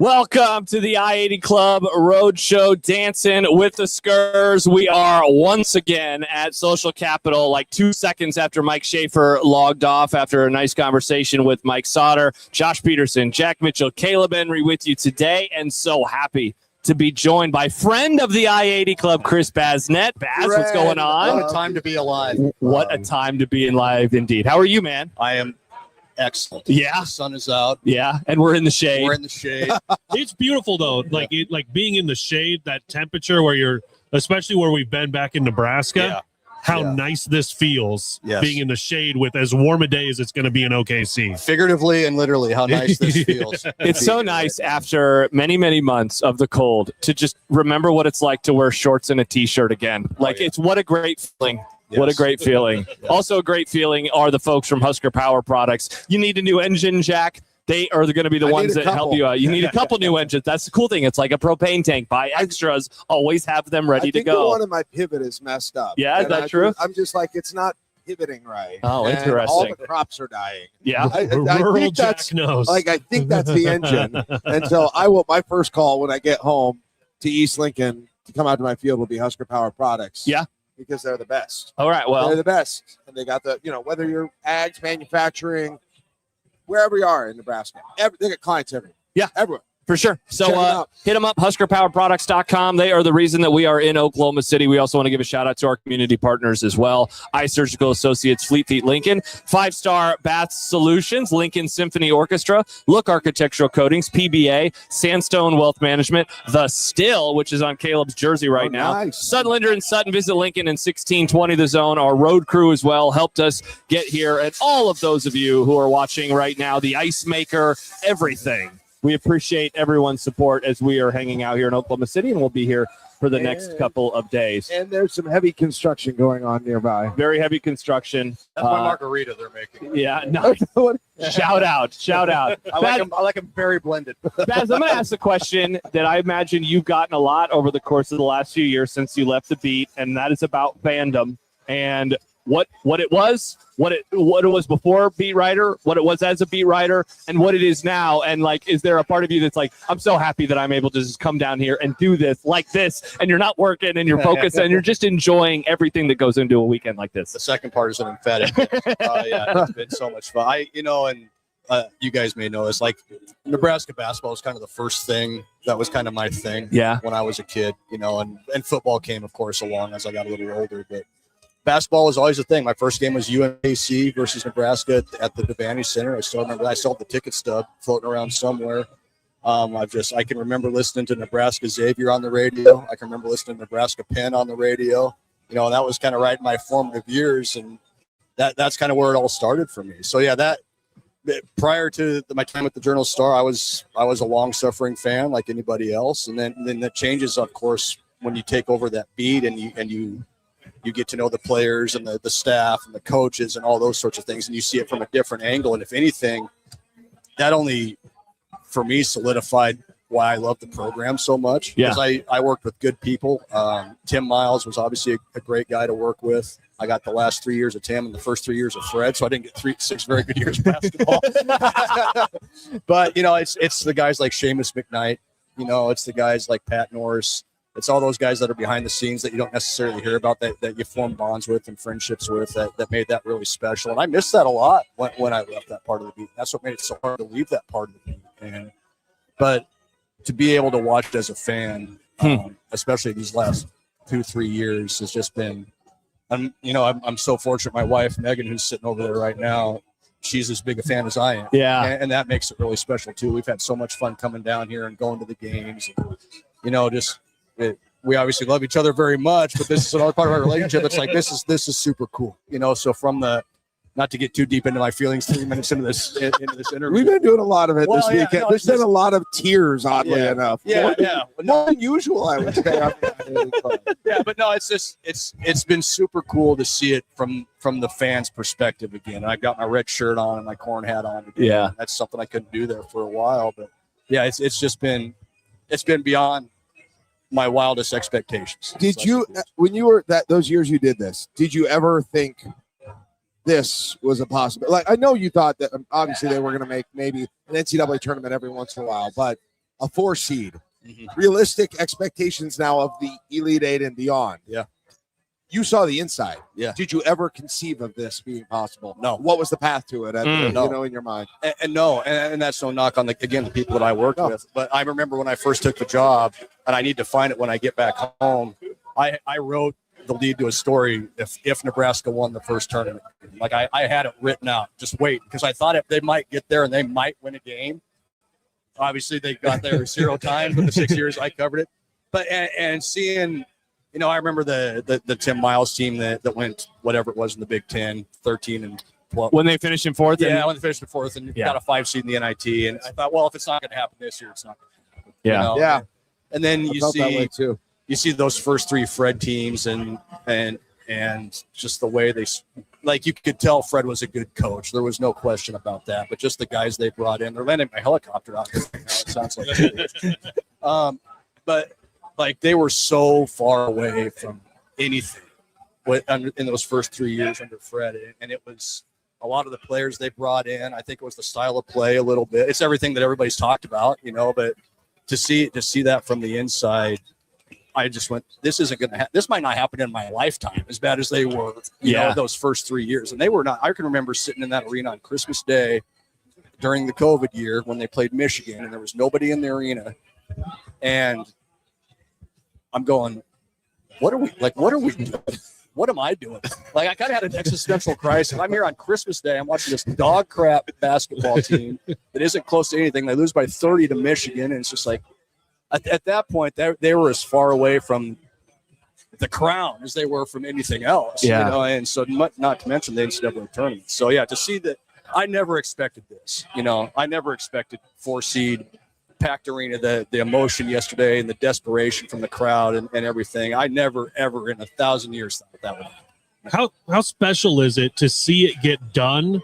Welcome to the I-80 Club Roadshow, dancing with the Skers. We are once again at Social Capital, like 2 seconds after Mike Schaefer logged off after a nice conversation with Mike Sauter, Josh Peterson, Jack Mitchell, Caleb Henry with you today, and so happy to be joined by friend of the I-80 Club, Chris Basnett. Baz, what's going on? What a time to be alive. What a time to be alive, indeed. How are you, man? I am excellent. Yeah. The sun is out. Yeah, and we're in the shade. We're in the shade. It's beautiful, though. Like being in the shade, that temperature where you're, especially where we've been back in Nebraska, how nice this feels being in the shade with as warm a day as it's going to be in OKC. Figuratively and literally, how nice this feels. It's so nice after many, many months of the cold to just remember what it's like to wear shorts and a T-shirt again. It's what a great feeling. Yes. What a great feeling. Also a great feeling are the folks from Husker Power Products. You need a new engine, Jack. They are going to be the ones that help you out. You need a couple new engines. That's the cool thing. It's like a propane tank. Buy extras. Always have them ready to go. The one of my pivot is messed up. Yeah, is that true? I'm just like, it's not pivoting right. Oh, interesting. All the crops are dying. Yeah. I think that's knows. I think that's the engine. And so my first call when I get home to East Lincoln to come out to my field will be Husker Power Products. Yeah. Because they're the best. All right, well. They're the best. And they got whether you're ags, manufacturing, wherever you are in Nebraska. They got clients everywhere. Yeah. Everywhere. For sure. So hit them up, HuskerPowerProducts.com. They are the reason that we are in Oklahoma City. We also want to give a shout out to our community partners as well. iSurgical Associates, Fleet Feet Lincoln, 5-Star Bath Solutions, Lincoln Symphony Orchestra, Look Architectural Coatings, PBA, Sandstone Wealth Management, The Still, which is on Caleb's jersey right now. Nice. Sutton, Linder, and Sutton. Visit Lincoln in 1620 The Zone. Our road crew as well helped us get here. And all of those of you who are watching right now, the Ice Maker, everything. We appreciate everyone's support as we are hanging out here in Oklahoma City, and we'll be here for the next couple of days. And there's some heavy construction going on nearby. Very heavy construction. That's my margarita they're making. Yeah, no. Shout out. I like them very blended. Baz, I'm going to ask a question that I imagine you've gotten a lot over the course of the last few years since you left the beat, and that is about fandom and what it was, what it was before beat writer, what it was as a beat writer, and what it is now. And is there a part of you that's like, I'm so happy that I'm able to just come down here and do this like this, and you're not working and you're focused and you're just enjoying everything that goes into a weekend like this? The second part is an emphatic. It's been so much fun. You guys may know this. Nebraska basketball was kind of the first thing that was kind of my thing. Yeah. When I was a kid, and football came, of course, along as I got a little older, but basketball was always a thing. My first game was UNAC versus Nebraska at the Vandy Center. I still remember that. I still have the ticket stub floating around somewhere. I can remember listening to Nebraska Xavier on the radio. I can remember listening to Nebraska Penn on the radio. And that was kind of right in my formative years, and that's kind of where it all started for me. So that prior to my time at the Journal-Star, I was a long-suffering fan like anybody else, and then that changes, of course, when you take over that beat and you get to know the players and the staff and the coaches and all those sorts of things, and you see it from a different angle. And if anything, that only, for me, solidified why I love the program so much. Yeah. Because I worked with good people. Tim Miles was obviously a great guy to work with. I got the last 3 years of Tim and the first 3 years of Fred, so I didn't get 6 very good years of basketball. But, it's the guys like Seamus McKnight. It's the guys like Pat Norris. It's all those guys that are behind the scenes that you don't necessarily hear about, that you form bonds with and friendships with, that made that really special. And I missed that a lot when I left that part of the beat. That's what made it so hard to leave that part of the beat. But to be able to watch it as a fan, especially these last 2-3 years, has just been, I'm so fortunate. My wife, Megan, who's sitting over there right now, she's as big a fan as I am. Yeah. And that makes it really special too. We've had so much fun coming down here and going to the games, and, we obviously love each other very much, but this is another part of our relationship. It's like, this is super cool, so from not to get too deep into my feelings 3 minutes into this interview. We've been doing a lot of it this weekend. No, There's been a lot of tears, oddly enough. Yeah. More than usual, I would say. Yeah, but no, it's been super cool to see it from the fans' perspective again. I've got my red shirt on and my corn hat on today. Yeah. That's something I couldn't do there for a while, but yeah, it's been beyond my wildest expectations. Did you, when you were those years you did this, did you ever think this was a possibility? I know you thought that obviously they were going to make maybe an NCAA tournament every once in a while, but a 4 seed. Mm-hmm. Realistic expectations now of the Elite Eight and beyond. Yeah. You saw the inside. Yeah. Did you ever conceive of this being possible? No. What was the path to it? No. In your mind? And no, and that's no knock on the people that I work with. But I remember when I first took the job, and I need to find it when I get back home. I wrote the lead to a story if Nebraska won the first tournament. Like I had it written out. Just wait, because I thought if they might get there and they might win a game. Obviously, they got there 0 times in the 6 years I covered it. But and seeing. I remember the Tim Miles team that went whatever it was in the Big Ten, 13 and 12. When they finished in 4th? Yeah, when they finished in 4th and got a 5 seed in the NIT. And I thought, well, if it's not going to happen this year, it's not going to happen. Yeah. Yeah. And then you see those first 3 Fred teams and just the way they – like you could tell Fred was a good coach. There was no question about that. But just the guys they brought in. They're landing my helicopter out there right now. It sounds like but – like they were so far away from anything in those first 3 years under Fred. And it was a lot of the players they brought in. I think it was the style of play a little bit. It's everything that everybody's talked about, but to see that from the inside, I just went, this isn't going to this might not happen in my lifetime as bad as they were, those first 3 years. And they were not. I can remember sitting in that arena on Christmas Day during the COVID year when they played Michigan and there was nobody in the arena. And I'm going, what are we doing? What am I doing? Like, I kind of had an existential crisis. I'm here on Christmas Day. I'm watching this dog crap basketball team that isn't close to anything. They lose by 30 to Michigan. And it's just like, at that point, they were as far away from the crown as they were from anything else. Yeah. And so not to mention the NCAA tournament. So, yeah, to see that, I never expected this. I never expected 4 seed. Packed arena, the emotion yesterday and the desperation from the crowd and everything. I never, ever in 1,000 years thought that would happen. How special is it to see it get done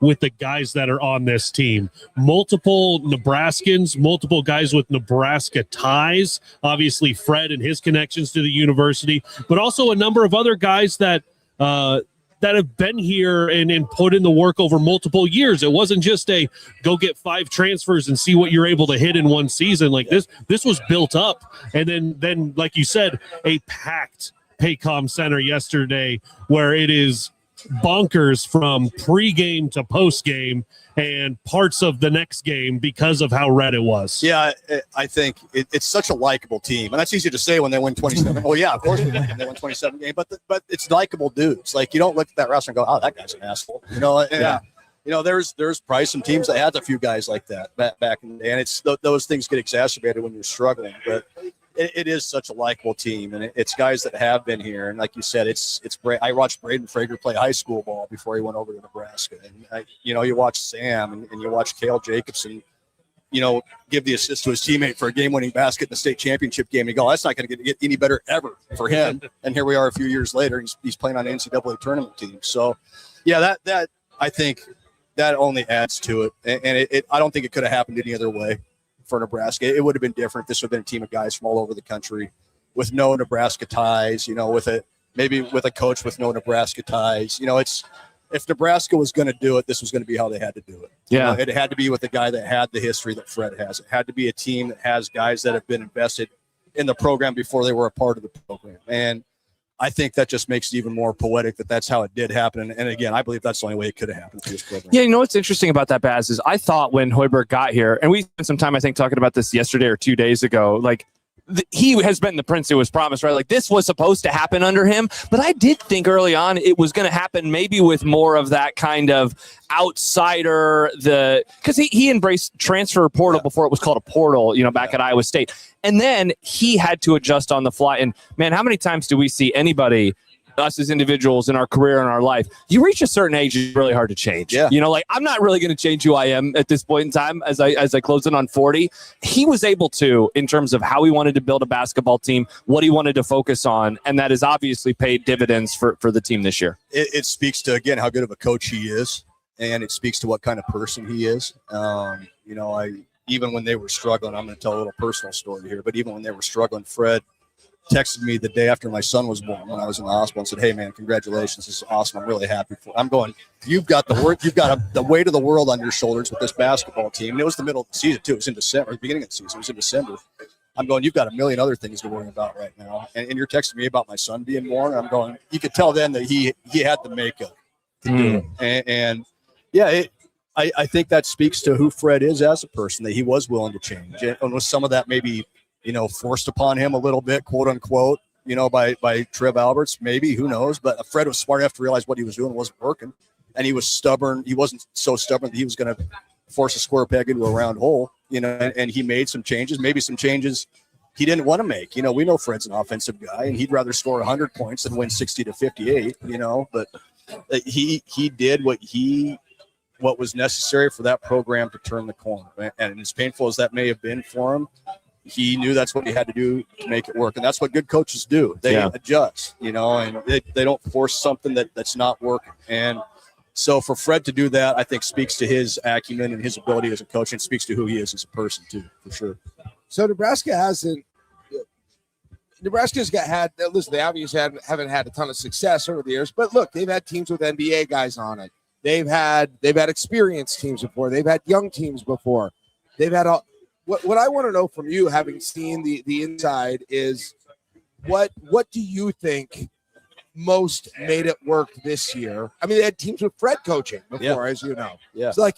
with the guys that are on this team? Multiple Nebraskans, multiple guys with Nebraska ties, obviously Fred and his connections to the university, but also a number of other guys that have been here and put in the work over multiple years. It wasn't just a go get 5 transfers and see what you're able to hit in one season. Like this was built up. And then like you said, a packed Paycom Center yesterday where it is bonkers from pregame to postgame and parts of the next game because of how red it was. Yeah, I think it's such a likable team. And that's easy to say when they win 27. Oh, yeah, of course they win 27 games. But it's likable dudes. Like, you don't look at that roster and go, oh, that guy's an asshole. There's probably some teams that had a few guys like that back in the day. And it's those things get exacerbated when you're struggling. But it is such a likable team, and it's guys that have been here. And like you said, it's I watched Braden Frager play high school ball before he went over to Nebraska. And you watch Sam and you watch Cale Jacobson, give the assist to his teammate for a game-winning basket in the state championship game. And you go, that's not going to get any better ever for him. And here we are a few years later, he's playing on an NCAA tournament team. So, yeah, that I think that only adds to it. And I don't think it could have happened any other way. For Nebraska, it would have been different. This would have been a team of guys from all over the country with no Nebraska ties, with a coach with no Nebraska ties. If Nebraska was going to do it, this was going to be how they had to do it. Yeah. It had to be with a guy that had the history that Fred has. It had to be a team that has guys that have been invested in the program before they were a part of the program. And I think that just makes it even more poetic that that's how it did happen. And again, I believe that's the only way it could have happened to this program. Yeah, what's interesting about that, Baz, is I thought when Hoiberg got here, and we spent some time, I think, talking about this yesterday or 2 days ago, like he has been the prince who was promised, right? Like this was supposed to happen under him. But I did think early on it was going to happen maybe with more of that kind of outsider, because he embraced transfer portal before it was called a portal, back at Iowa State. And then he had to adjust on the fly. And man, how many times do we see anybody, us as individuals in our career and our life, you reach a certain age, it's really hard to change. Yeah. I'm not really going to change who I am at this point in time as I close in on 40. He was able to, in terms of how he wanted to build a basketball team, what he wanted to focus on, and that has obviously paid dividends for the team this year. It speaks to, again, how good of a coach he is, and it speaks to what kind of person he is. Even when they were struggling, I'm going to tell a little personal story here, but even when they were struggling, Fred texted me the day after my son was born when I was in the hospital and said, "Hey man, congratulations. This is awesome. I'm really happy for you." I'm going, you've got the weight of the world on your shoulders with this basketball team. And it was the middle of the season too. It was in December, the beginning of the season. It was in December. I'm going, you've got a million other things to worry about right now. And you're texting me about my son being born. I'm going, you could tell then that he had the makeup to do it. And yeah, I think that speaks to who Fred is as a person, that he was willing to change. And with some of that maybe, forced upon him a little bit, quote unquote, by Trev Alberts, maybe, who knows. But Fred was smart enough to realize what he was doing wasn't working. And he was stubborn. He wasn't so stubborn that he was going to force a square peg into a round hole, and he made some changes, maybe some changes he didn't want to make. We know Fred's an offensive guy, and he'd rather score 100 points than win 60-58, but he did what was necessary for that program to turn the corner. And as painful as that may have been for him, he knew that's what he had to do to make it work. And that's what good coaches do. They adjust, and they don't force something that's not working. And so for Fred to do that, I think speaks to his acumen and his ability as a coach, and speaks to who he is as a person too, for sure. So Nebraska's listen, they obviously haven't had a ton of success over the years, but look, they've had teams with NBA guys on it. They've had experienced teams before. They've had young teams before. They've had what I want to know from you, having seen the inside, is what do you think most made it work this year? I mean, they had teams with Fred coaching before, as you know. Yeah. So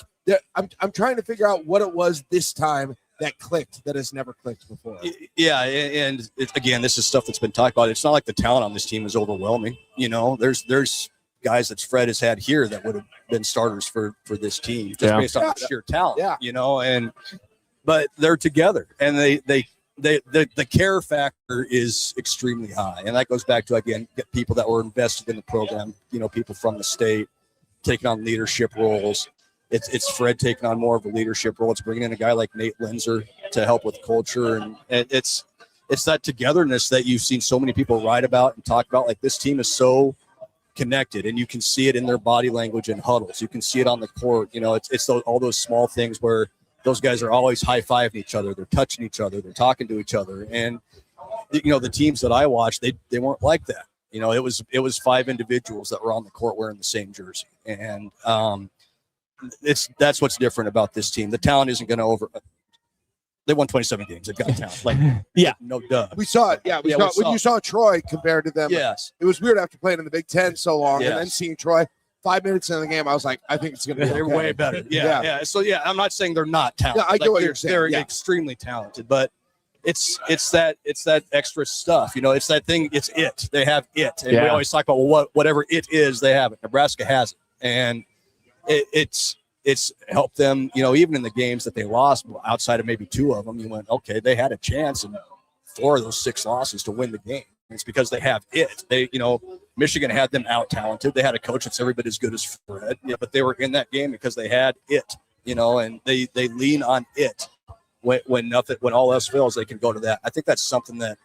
I'm trying to figure out what it was this time that clicked that has never clicked before. Yeah, and again, this is stuff that's been talked about. It's not like the talent on this team is overwhelming. There's guys that Fred has had here that would have been starters for this team just based on sheer talent. Yeah. But they're together, and the care factor is extremely high, and that goes back to, again, get people that were invested in the program. People from the state taking on leadership roles. It's Fred taking on more of a leadership role. It's bringing in a guy like Nate Lindsay to help with culture, and it's that togetherness that you've seen so many people write about and talk about. Like, this team is so connected, and you can see it in their body language and huddles. You can see it on the court. It's all those small things where those guys are always high-fiving each other. They're touching each other. They're talking to each other. And, the teams that I watched, they weren't like that. It was 5 individuals that were on the court wearing the same jersey. And that's what's different about this team. The talent isn't going to they won 27 games. They've got talent. Like, no duh. We saw it. Yeah, when you saw Troy compared to them. Yes. It was weird after playing in the Big Ten so long, and then seeing Troy 5 minutes into the game, I was like, I think it's going to be they're way better. Yeah. So, I'm not saying they're not talented. Yeah, I get what you're saying. They're extremely talented, but it's that extra stuff. It's that thing. It's it. They have it. And we always talk about whatever it is, they have it. Nebraska has it. And it's helped them, even in the games that they lost, outside of maybe 2 of them, you went, okay, they had a chance in 4 of those 6 losses to win the game. It's because they have it. They, Michigan had them out talented. They had a coach that's every bit as good as Fred, but they were in that game because they had it, and they lean on it when all else fails, they can go to that. I think that's something that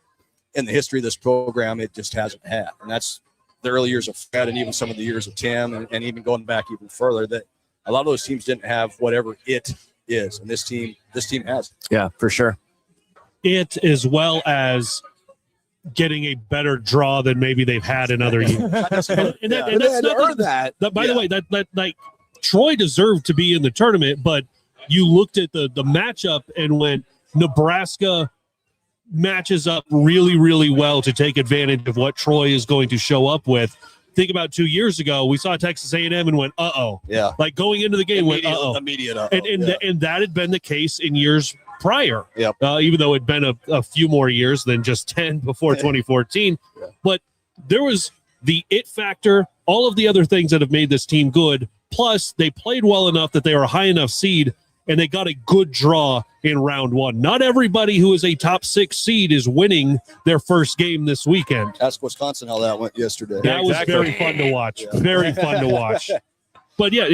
in the history of this program, it just hasn't had. And that's the early years of Fred, and even some of the years of Tim, and even going back even further, that a lot of those teams didn't have whatever it is. And this team has it. Yeah, for sure. It, as well as getting a better draw than maybe they've had in other years. That's the way, that like Troy deserved to be in the tournament, but you looked at the matchup and went, Nebraska matches up really, really well to take advantage of what Troy is going to show up with. Think about 2 years ago, we saw Texas A&M and went, uh-oh. Yeah. Like going into the game, went, uh-oh. Immediate uh-oh. And that had been the case in years prior, yep. Even though it'd been a few more years than just 10 before 2014. Yeah. But there was the it factor, all of the other things that have made this team good, plus they played well enough that they were a high enough seed, and they got a good draw in round 1. Not everybody who is a top 6 seed is winning their first game this weekend. Ask Wisconsin how that went yesterday. That was very fun to watch. Yeah. Very fun to watch. But yeah,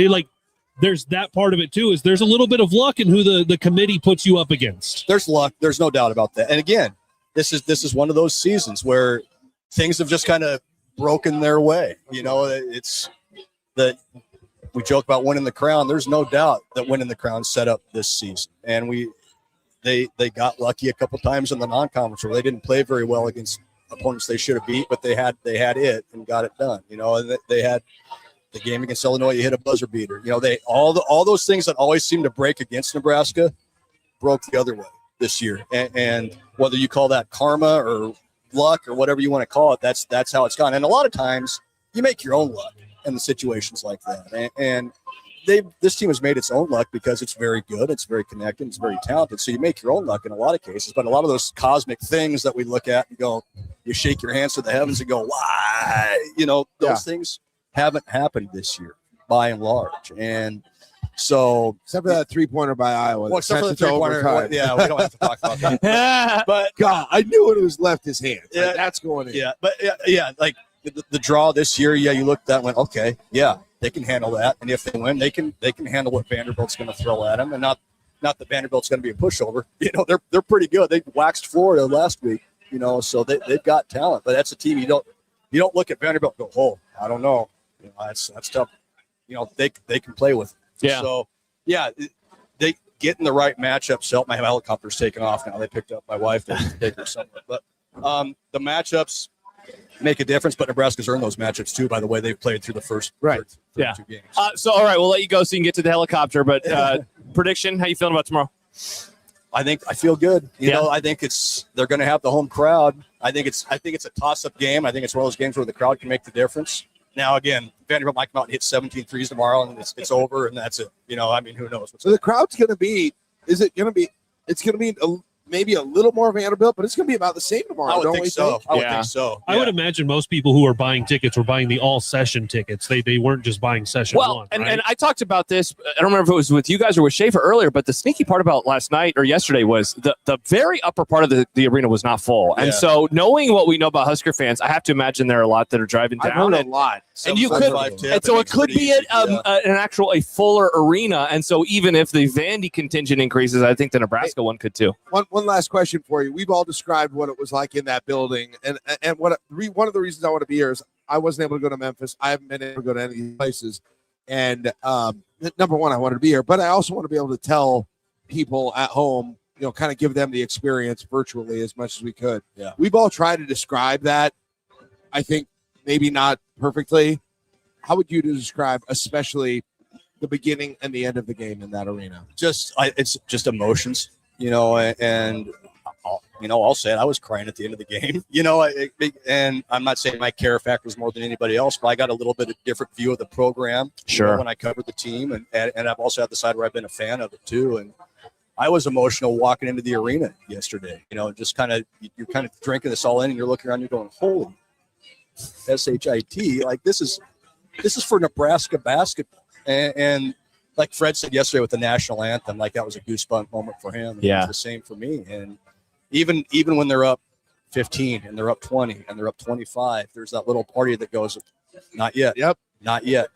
there's that part of it too, is there's a little bit of luck in who the committee puts you up against. There's luck. There's no doubt about that. And again, this is one of those seasons where things have just kind of broken their way. It's that we joke about winning the crown. There's no doubt that winning the crown set up this season. And they got lucky a couple times in the non-conference where they didn't play very well against opponents they should have beat, but they had it and got it done. And they had the game against Illinois. You hit a buzzer beater. They all those things that always seem to break against Nebraska broke the other way this year. And whether you call that karma or luck or whatever you want to call it, that's how it's gone. And a lot of times you make your own luck in the situations like that. And this team has made its own luck because it's very good, it's very connected, it's very talented. So you make your own luck in a lot of cases. But a lot of those cosmic things that we look at and go, you shake your hands to the heavens and go, why? Those things haven't happened this year by and large. And so, except for that 3-pointer by Iowa. Well, except for the 3-pointer. Yeah, we don't have to talk about that. But God, I knew it was left his hands. Yeah, that's going in. Yeah, but like the draw this year. Yeah, you looked at that, went, okay, yeah, they can handle that, and if they win, they can handle what Vanderbilt's going to throw at them, and not that Vanderbilt's going to be a pushover. They're pretty good. They waxed Florida last week. So they've got talent, but that's a team you don't look at Vanderbilt and go, oh, I don't know. That's tough. They can play with. Yeah. So, they get in the right matchups. Help. My helicopter's taking off now. They picked up my wife to take her somewhere. But the matchups make a difference. But Nebraska's earned those matchups too. By the way, they've played through the first 2 games. So, all right, we'll let you go so you can get to the helicopter. But prediction: how you feeling about tomorrow? I feel good. I think they're going to have the home crowd. I think it's a toss-up game. I think it's one of those games where the crowd can make the difference. Now, again, Vanderbilt might come out and hit 17 threes tomorrow, and it's over, and that's it. Who knows? So the crowd's going to be – it's going to be maybe a little more Vanderbilt, but it's going to be about the same tomorrow. I would think so. I would imagine most people who are buying tickets were buying the all-session tickets. They weren't just buying session one. And I talked about this. I don't remember if it was with you guys or with Schaefer earlier, but the sneaky part about last night or yesterday was the very upper part of the arena was not full. And so knowing what we know about Husker fans, I have to imagine there are a lot that are driving down. I've heard a lot. And you could, and so it could be a fuller arena. And so even if the Vandy contingent increases, I think the Nebraska one could too. One last question for you. We've all described what it was like in that building, and one of the reasons I want to be here is I wasn't able to go to Memphis. I haven't been able to go to any of these places, and number one, I wanted to be here, but I also want to be able to tell people at home, kind of give them the experience virtually as much as we could. Yeah, we've all tried to describe that. I think maybe not perfectly. How would you describe, especially the beginning and the end of the game in that arena? It's just emotions, and I'll say it. I was crying at the end of the game, and I'm not saying my care factor is more than anybody else, but I got a little bit of different view of the program. Sure. When I covered the team, and I've also had the side where I've been a fan of it too, and I was emotional walking into the arena yesterday. Just you're kind of drinking this all in, and you're looking around, you're going, holy SHIT, like this is for Nebraska basketball, and like Fred said yesterday with the national anthem, like that was a goosebump moment for him. Yeah, it was the same for me. And even when they're up 15 and they're up 20 and they're up 25, there's that little party that goes, not yet, not yet.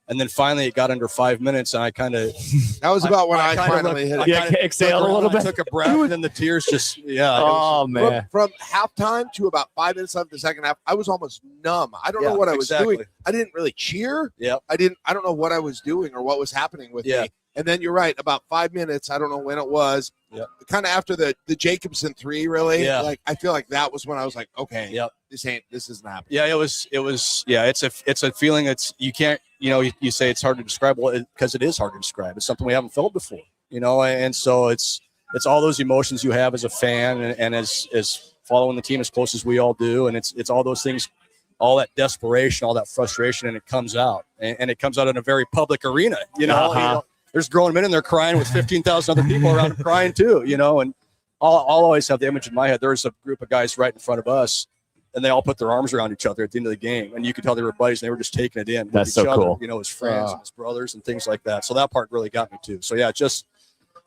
And then finally it got under 5 minutes, and I kind of that was about when I finally hit it. Yeah, exhaled a little bit. Took a breath, and then the tears just man. From halftime to about 5 minutes left in the second half, I was almost numb. I don't know what I was doing. I didn't really cheer. Yeah. I don't know what I was doing or what was happening with me. And then you're right, about 5 minutes, I don't know when it was. Yeah. Kind of after the Jacobson three, really. Yeah. Like I feel like that was when I was like, okay, this isn't happening. Yeah, it was it's a feeling that's you can't, you say it's hard to describe, because it is hard to describe. It's something we haven't felt before, and so it's all those emotions you have as a fan and as following the team as close as we all do, and it's all those things, all that desperation, all that frustration, and it comes out, and it comes out in a very public arena, There's grown men in there crying with 15,000 other people around them crying too, and I'll always have the image in my head. There's a group of guys right in front of us, and they all put their arms around each other at the end of the game, and you could tell they were buddies, and they were just taking it in. That's with so each other, cool. As friends and as brothers and things like that. So that part really got me too. So yeah, just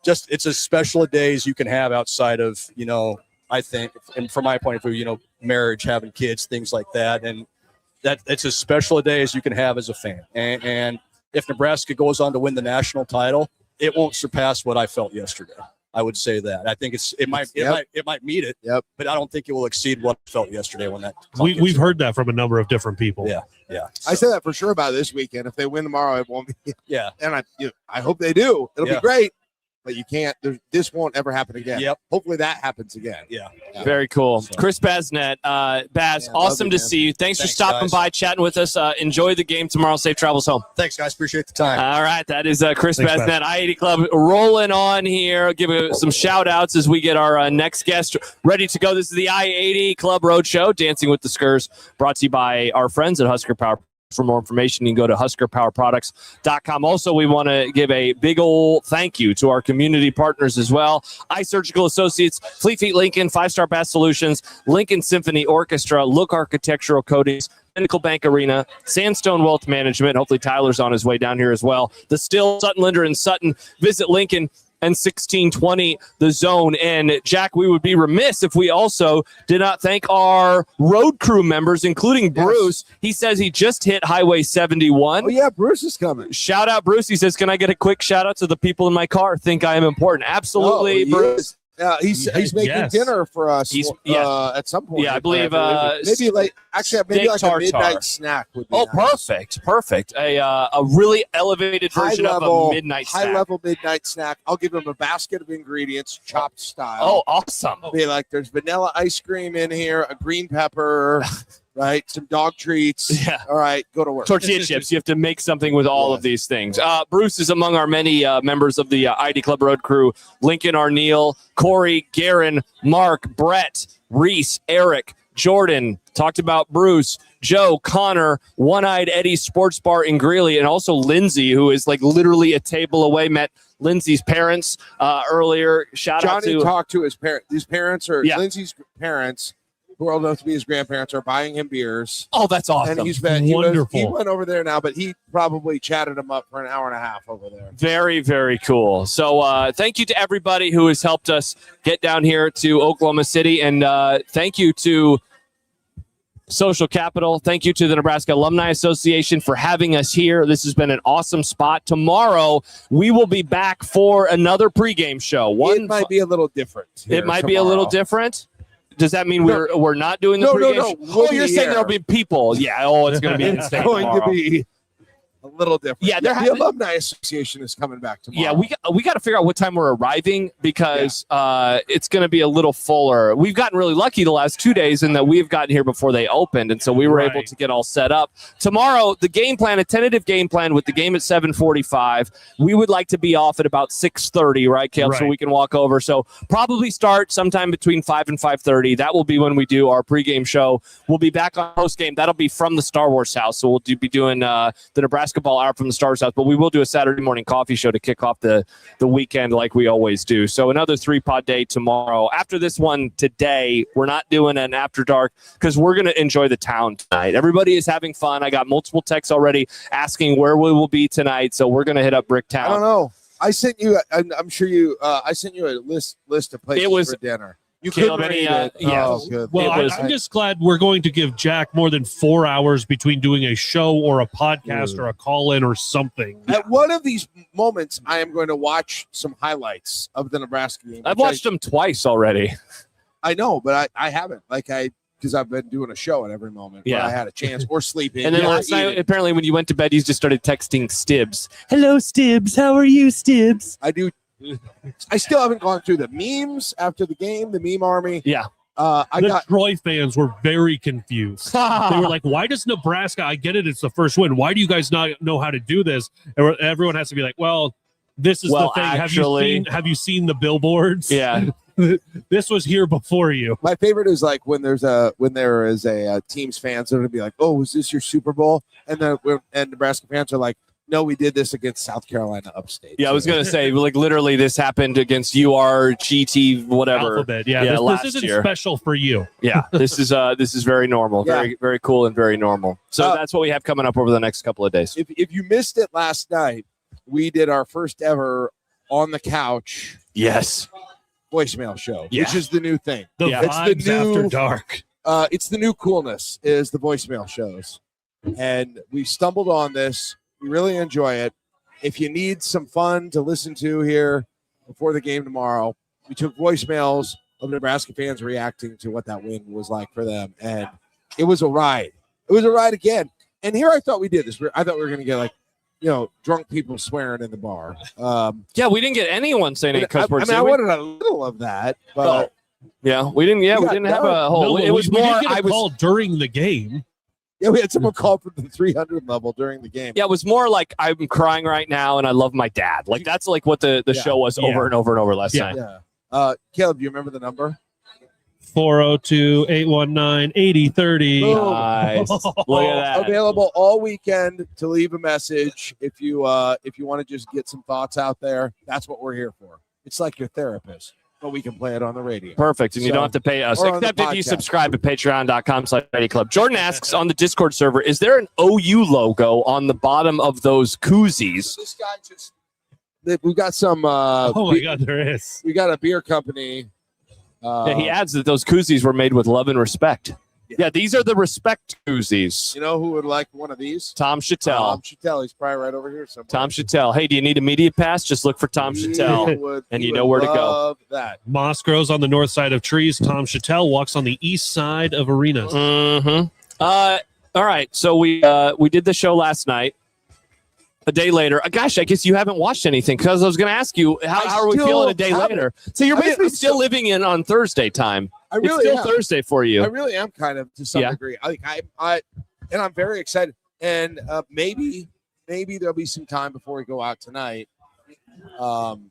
it's as special a day as you can have outside of, I think, and from my point of view, marriage, having kids, things like that, and that it's as special a day as you can have as a fan. And if Nebraska goes on to win the national title, it won't surpass what I felt yesterday. I would say that. I think it might meet it. Yep. But I don't think it will exceed what I felt yesterday when that. We've heard that from a number of different people. Yeah. I say that for sure about this weekend. If they win tomorrow, it won't be. Yeah. And I hope they do. It'll be great. but you can't. This won't ever happen again. Yep. Hopefully that happens again. Yeah. Very cool. So. Chris Basnett, Baz, awesome to see you. Thanks for stopping guys. by, chatting with us. Enjoy the game tomorrow. Safe travels home. Thanks, guys. Appreciate the time. All right. That is Chris Thanks, Basnett, Baz. I-80 Club, rolling on here. Give some shout-outs as we get our next guest ready to go. This is the I-80 Club Roadshow, Dancing with the Skers, brought to you by our friends at Husker Power. For more information, you can go to huskerpowerproducts.com. Also, we want to give a big old thank you to our community partners as well. iSurgical Associates, Fleet Feet Lincoln, 5-Star Bass Solutions, Lincoln Symphony Orchestra, Look Architectural Coatings, Pinnacle Bank Arena, Sandstone Wealth Management. Hopefully Tyler's on his way down here as well. The Still, Sutton, Linder, and Sutton. Visit Lincoln and 1620 The Zone. And Jack, we would be remiss if we also did not thank our road crew members, including Bruce. He says he just hit Highway 71. Oh yeah, Bruce is coming. Shout out, Bruce. He says, can I get a quick shout out to the people in my car? Think I am important. Absolutely, Bruce. He's making dinner for us. At some point. Yeah, I believe maybe like a midnight snack would be nice. Perfect. A really elevated version of a midnight snack. High level midnight snack. I'll give him a basket of ingredients, chopped style. Oh, awesome. Be like, there's vanilla ice cream in here, a green pepper, right? Some dog treats. Yeah. All right, go to work. Tortilla chips. You have to make something with all of these things. Bruce is among our many members of the I-80 Club Road crew. Lincoln, Arneal, Corey, Gerren, Mark, Bret, Reese, Erik, Jordan. Talked about Bruce, Joe, Connor, One-Eyed Eddy Sports Bar in Greeley, and also Lindsay, who is like literally a table away. Met Lindsay's parents earlier. Johnny talked to his parents. These parents are Lindsay's parents, who are old enough to be his grandparents, are buying him beers. Oh, that's awesome. And wonderful. He went over there now, but he probably chatted him up for an hour and a half over there. Very, very cool. So thank you to everybody who has helped us get down here to Oklahoma City. And thank you to Social Capital. Thank you to the Nebraska Alumni Association for having us here. This has been an awesome spot. Tomorrow, we will be back for another pregame show. It might be a little different. It might be a little different. Does that mean we're not doing the pregame show? We'll you're saying there'll be people. Yeah. Oh, it's going to be insane. It's going to be a little different. Yeah, the Alumni Association is coming back tomorrow. Yeah, we got to figure out what time we're arriving because it's going to be a little fuller. We've gotten really lucky the last 2 days in that we've gotten here before they opened, and so we were able to get all set up. Tomorrow, the game plan, a tentative game plan with the game at 7:45. We would like to be off at about 6:30, right, Caleb? Right. So we can walk over. So probably start sometime between 5 and 5:30. That will be when we do our pregame show. We'll be back on postgame. That'll be from the Star Wars house. So we'll be doing the Nebrasketball hour from the Star Wars house, but we will do a Saturday morning coffee show to kick off the weekend like we always do. So another 3-pod day tomorrow. After this one today, we're not doing an after dark because we're going to enjoy the town tonight. Everybody is having fun. I got multiple texts already asking where we will be tonight, so we're going to hit up Bricktown. I don't know. I sent you. I'm sure you. I sent you a list of places for dinner. You Caleb, couldn't read it. yeah. Oh, good. Well, I'm just glad we're going to give Jack more than 4 hours between doing a show or a podcast or a call-in or something. At one of these moments, I am going to watch some highlights of the Nebraska game. I've watched them twice already. I know, but I haven't. Because I've been doing a show at every moment where I had a chance or sleeping. And then last night, apparently, when you went to bed, you just started texting Stibbs. Hello, Stibbs. How are you, Stibbs? I do. I still haven't gone through the memes after the game, the meme army. Yeah. Troy fans were very confused. They were like, why does Nebraska, I get it, it's the first win. Why do you guys not know how to do this? And everyone has to be like, well, this is the thing. Actually, have you seen the billboards? Yeah. This was here before you. My favorite is like when there is a team's fans that are gonna be like, "Oh, is this your Super Bowl?" And Nebraska fans are like, "No, we did this against South Carolina upstate." Yeah, I was gonna say, like, literally, this happened against URGT, whatever. Alphabet. This isn't year. Special for you. Yeah, this is very normal, very very cool and very normal. So that's what we have coming up over the next couple of days. If you missed it last night, we did our first ever on the couch. Yes. Voicemail show, which is the new thing. The vibes after dark. It's the new coolness is the voicemail shows. And we stumbled on this. We really enjoy it. If you need some fun to listen to here before the game tomorrow, we took voicemails of Nebraska fans reacting to what that win was like for them. And it was a ride. It was a ride again. And here I thought we did this. I thought we were going to get like drunk people swearing in the bar. Yeah, we didn't get anyone saying any cuss words. I wanted a little of that, but yeah, we didn't. Yeah, we didn't have a whole. It was we more. Did get a call during the game. Yeah, we had someone call from the 300 level during the game. Yeah, it was more like I'm crying right now and I love my dad. Like that's like what the show was over and over and over last night. Yeah. Caleb, do you remember the number? 402-819-8030. Nice. Look at that. Available all weekend to leave a message if you want to just get some thoughts out there. That's what we're here for. It's like your therapist, but we can play it on the radio. Perfect. And you don't have to pay us, except if you subscribe at patreon.com/EddyClub. Jordan asks on the Discord server, is there an OU logo on the bottom of those koozies? This guy we've got some. Oh my God, there is. We got a beer company. He adds that those koozies were made with love and respect. Yeah, these are the respect koozies. You know who would like one of these? Tom Chattel. Tom Chattel. He's probably right over here somewhere. Tom Chattel. Hey, do you need a media pass? Just look for Tom Chattel, and you know where to go. That. Moss grows on the north side of trees. Tom Chattel walks on the east side of arenas. Mm-hmm. All right, so we did the show last night. A day later, gosh, I guess you haven't watched anything because I was going to ask you how are we feeling a day later? So you're basically still living in on Thursday time. It's still Thursday for you. I really am kind of to some degree. And I'm very excited. And maybe there'll be some time before we go out tonight.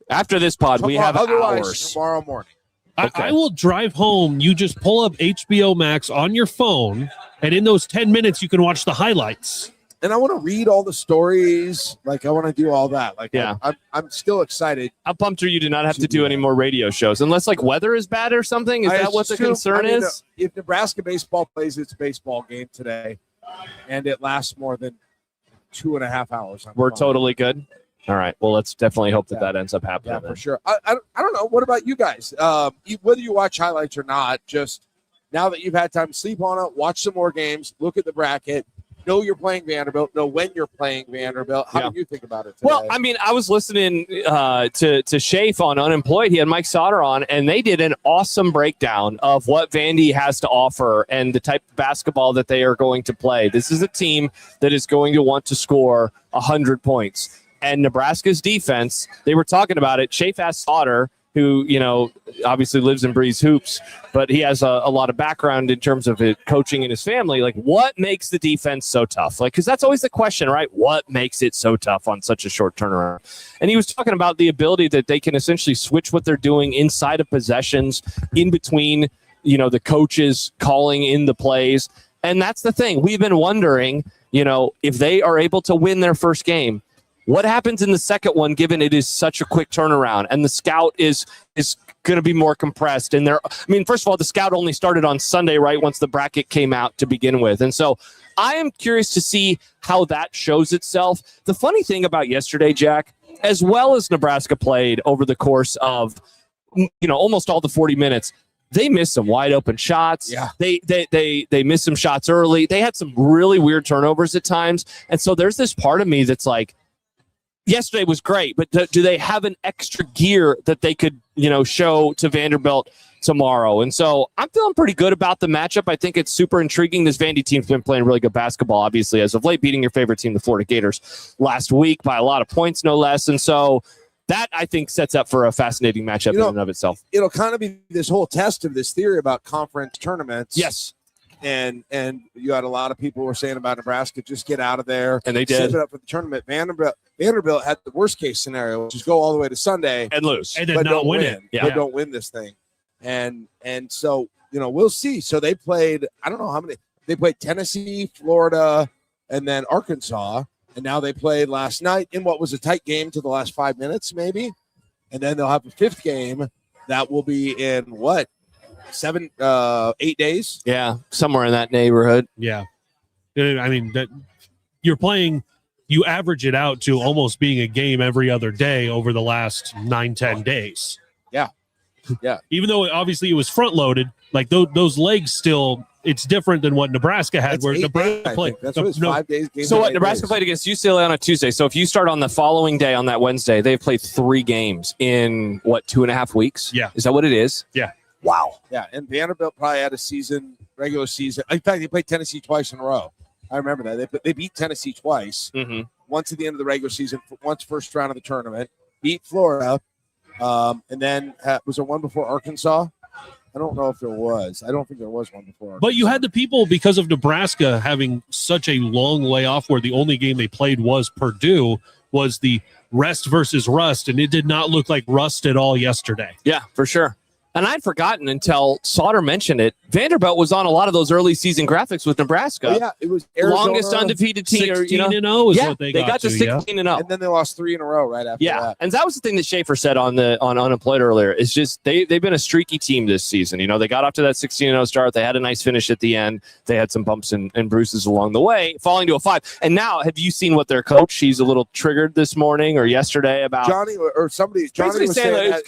After this pod, we have hours. Tomorrow morning. Okay. I will drive home. You just pull up HBO Max on your phone, and in those 10 minutes, you can watch the highlights. And I want to read all the stories. Like I want to do all that. Like I'm still excited. How pumped are you to not have to do any more radio shows unless like weather is bad or something? Is that what the concern is? If Nebraska baseball plays its baseball game today, and it lasts more than 2.5 hours, we're totally good. All right. Well, let's definitely hope that ends up happening. Yeah, for sure. I don't know. What about you guys? Whether you watch highlights or not, just now that you've had time to sleep on it, watch some more games, look at the bracket. Know you're playing Vanderbilt. Know when you're playing Vanderbilt. How do you think about it today? Well, I mean, I was listening to Shafe on Unemployed. He had Mike Sauter on, and they did an awesome breakdown of what Vandy has to offer and the type of basketball that they are going to play. This is a team that is going to want to score 100 points. And Nebraska's defense, they were talking about it. Shafe asked Sauter, who, obviously lives and breathes hoops, but he has a lot of background in terms of it, coaching in his family. Like, what makes the defense so tough? Like, because that's always the question, right? What makes it so tough on such a short turnaround? And he was talking about the ability that they can essentially switch what they're doing inside of possessions, in between, the coaches calling in the plays. And that's the thing. We've been wondering, if they are able to win their first game, what happens in the second one, given it is such a quick turnaround and the scout is going to be more compressed? And first of all, the scout only started on Sunday, right? Once the bracket came out to begin with. And so I am curious to see how that shows itself. The funny thing about yesterday, Jack, as well as Nebraska played over the course of, almost all the 40 minutes, they missed some wide open shots. Yeah. They missed some shots early. They had some really weird turnovers at times. And so there's this part of me that's like, yesterday was great, but do they have an extra gear that they could, show to Vanderbilt tomorrow? And so I'm feeling pretty good about the matchup. I think it's super intriguing. This Vandy team's been playing really good basketball, obviously, as of late, beating your favorite team, the Florida Gators, last week by a lot of points, no less. And so that, I think, sets up for a fascinating matchup in and of itself. It'll kind of be this whole test of this theory about conference tournaments. Yes. And you had a lot of people who were saying about Nebraska, just get out of there. And they did. Save it up for the tournament. Vanderbilt had the worst case scenario, which is go all the way to Sunday and lose. And then not win it. Yeah. But don't win this thing. And so, we'll see. So they played, I don't know how many. They played Tennessee, Florida, and then Arkansas. And now they played last night in what was a tight game to the last 5 minutes, maybe. And then they'll have a fifth game that will be in what? 8 days. Yeah, somewhere in that neighborhood. Yeah, I mean that you're playing. You average it out to almost being a game every other day over the last 9-10 days. Yeah. Even though obviously it was front loaded, like those legs still. It's different than what Nebraska had. That's where Nebraska played. That's what it's 5 days. So what? Nebraska played against UCLA on a Tuesday. So if you start on the following day on that Wednesday, they've played 3 games in 2.5 weeks. Yeah, is that what it is? Yeah. Wow. Yeah, and Vanderbilt probably had a regular season. In fact, they played Tennessee twice in a row. I remember that. They beat Tennessee twice. Mm-hmm. once at the end of the regular season, once first round of the tournament, beat Florida, and then was there one before Arkansas? I don't know if there was. I don't think there was one before Arkansas. But you had the people, because of Nebraska having such a long layoff where the only game they played was Purdue, was the rest versus rust, and it did not look like rust at all yesterday. Yeah, for sure. And I'd forgotten until Sauter mentioned it. Vanderbilt was on a lot of those early season graphics with Nebraska. Oh, yeah, it was Arizona, longest undefeated team. 16-0 is what they got to 16-0. And then they lost 3 in a row right after that. And that was the thing that Schaefer said on Unemployed earlier. It's just they've been a streaky team this season. You know, they got off to that 16-0 start. They had a nice finish at the end. They had some bumps and bruises along the way, falling to a 5. And now, have you seen what their coach? He's a little triggered this morning or yesterday about Johnny or somebody. Johnny was saying that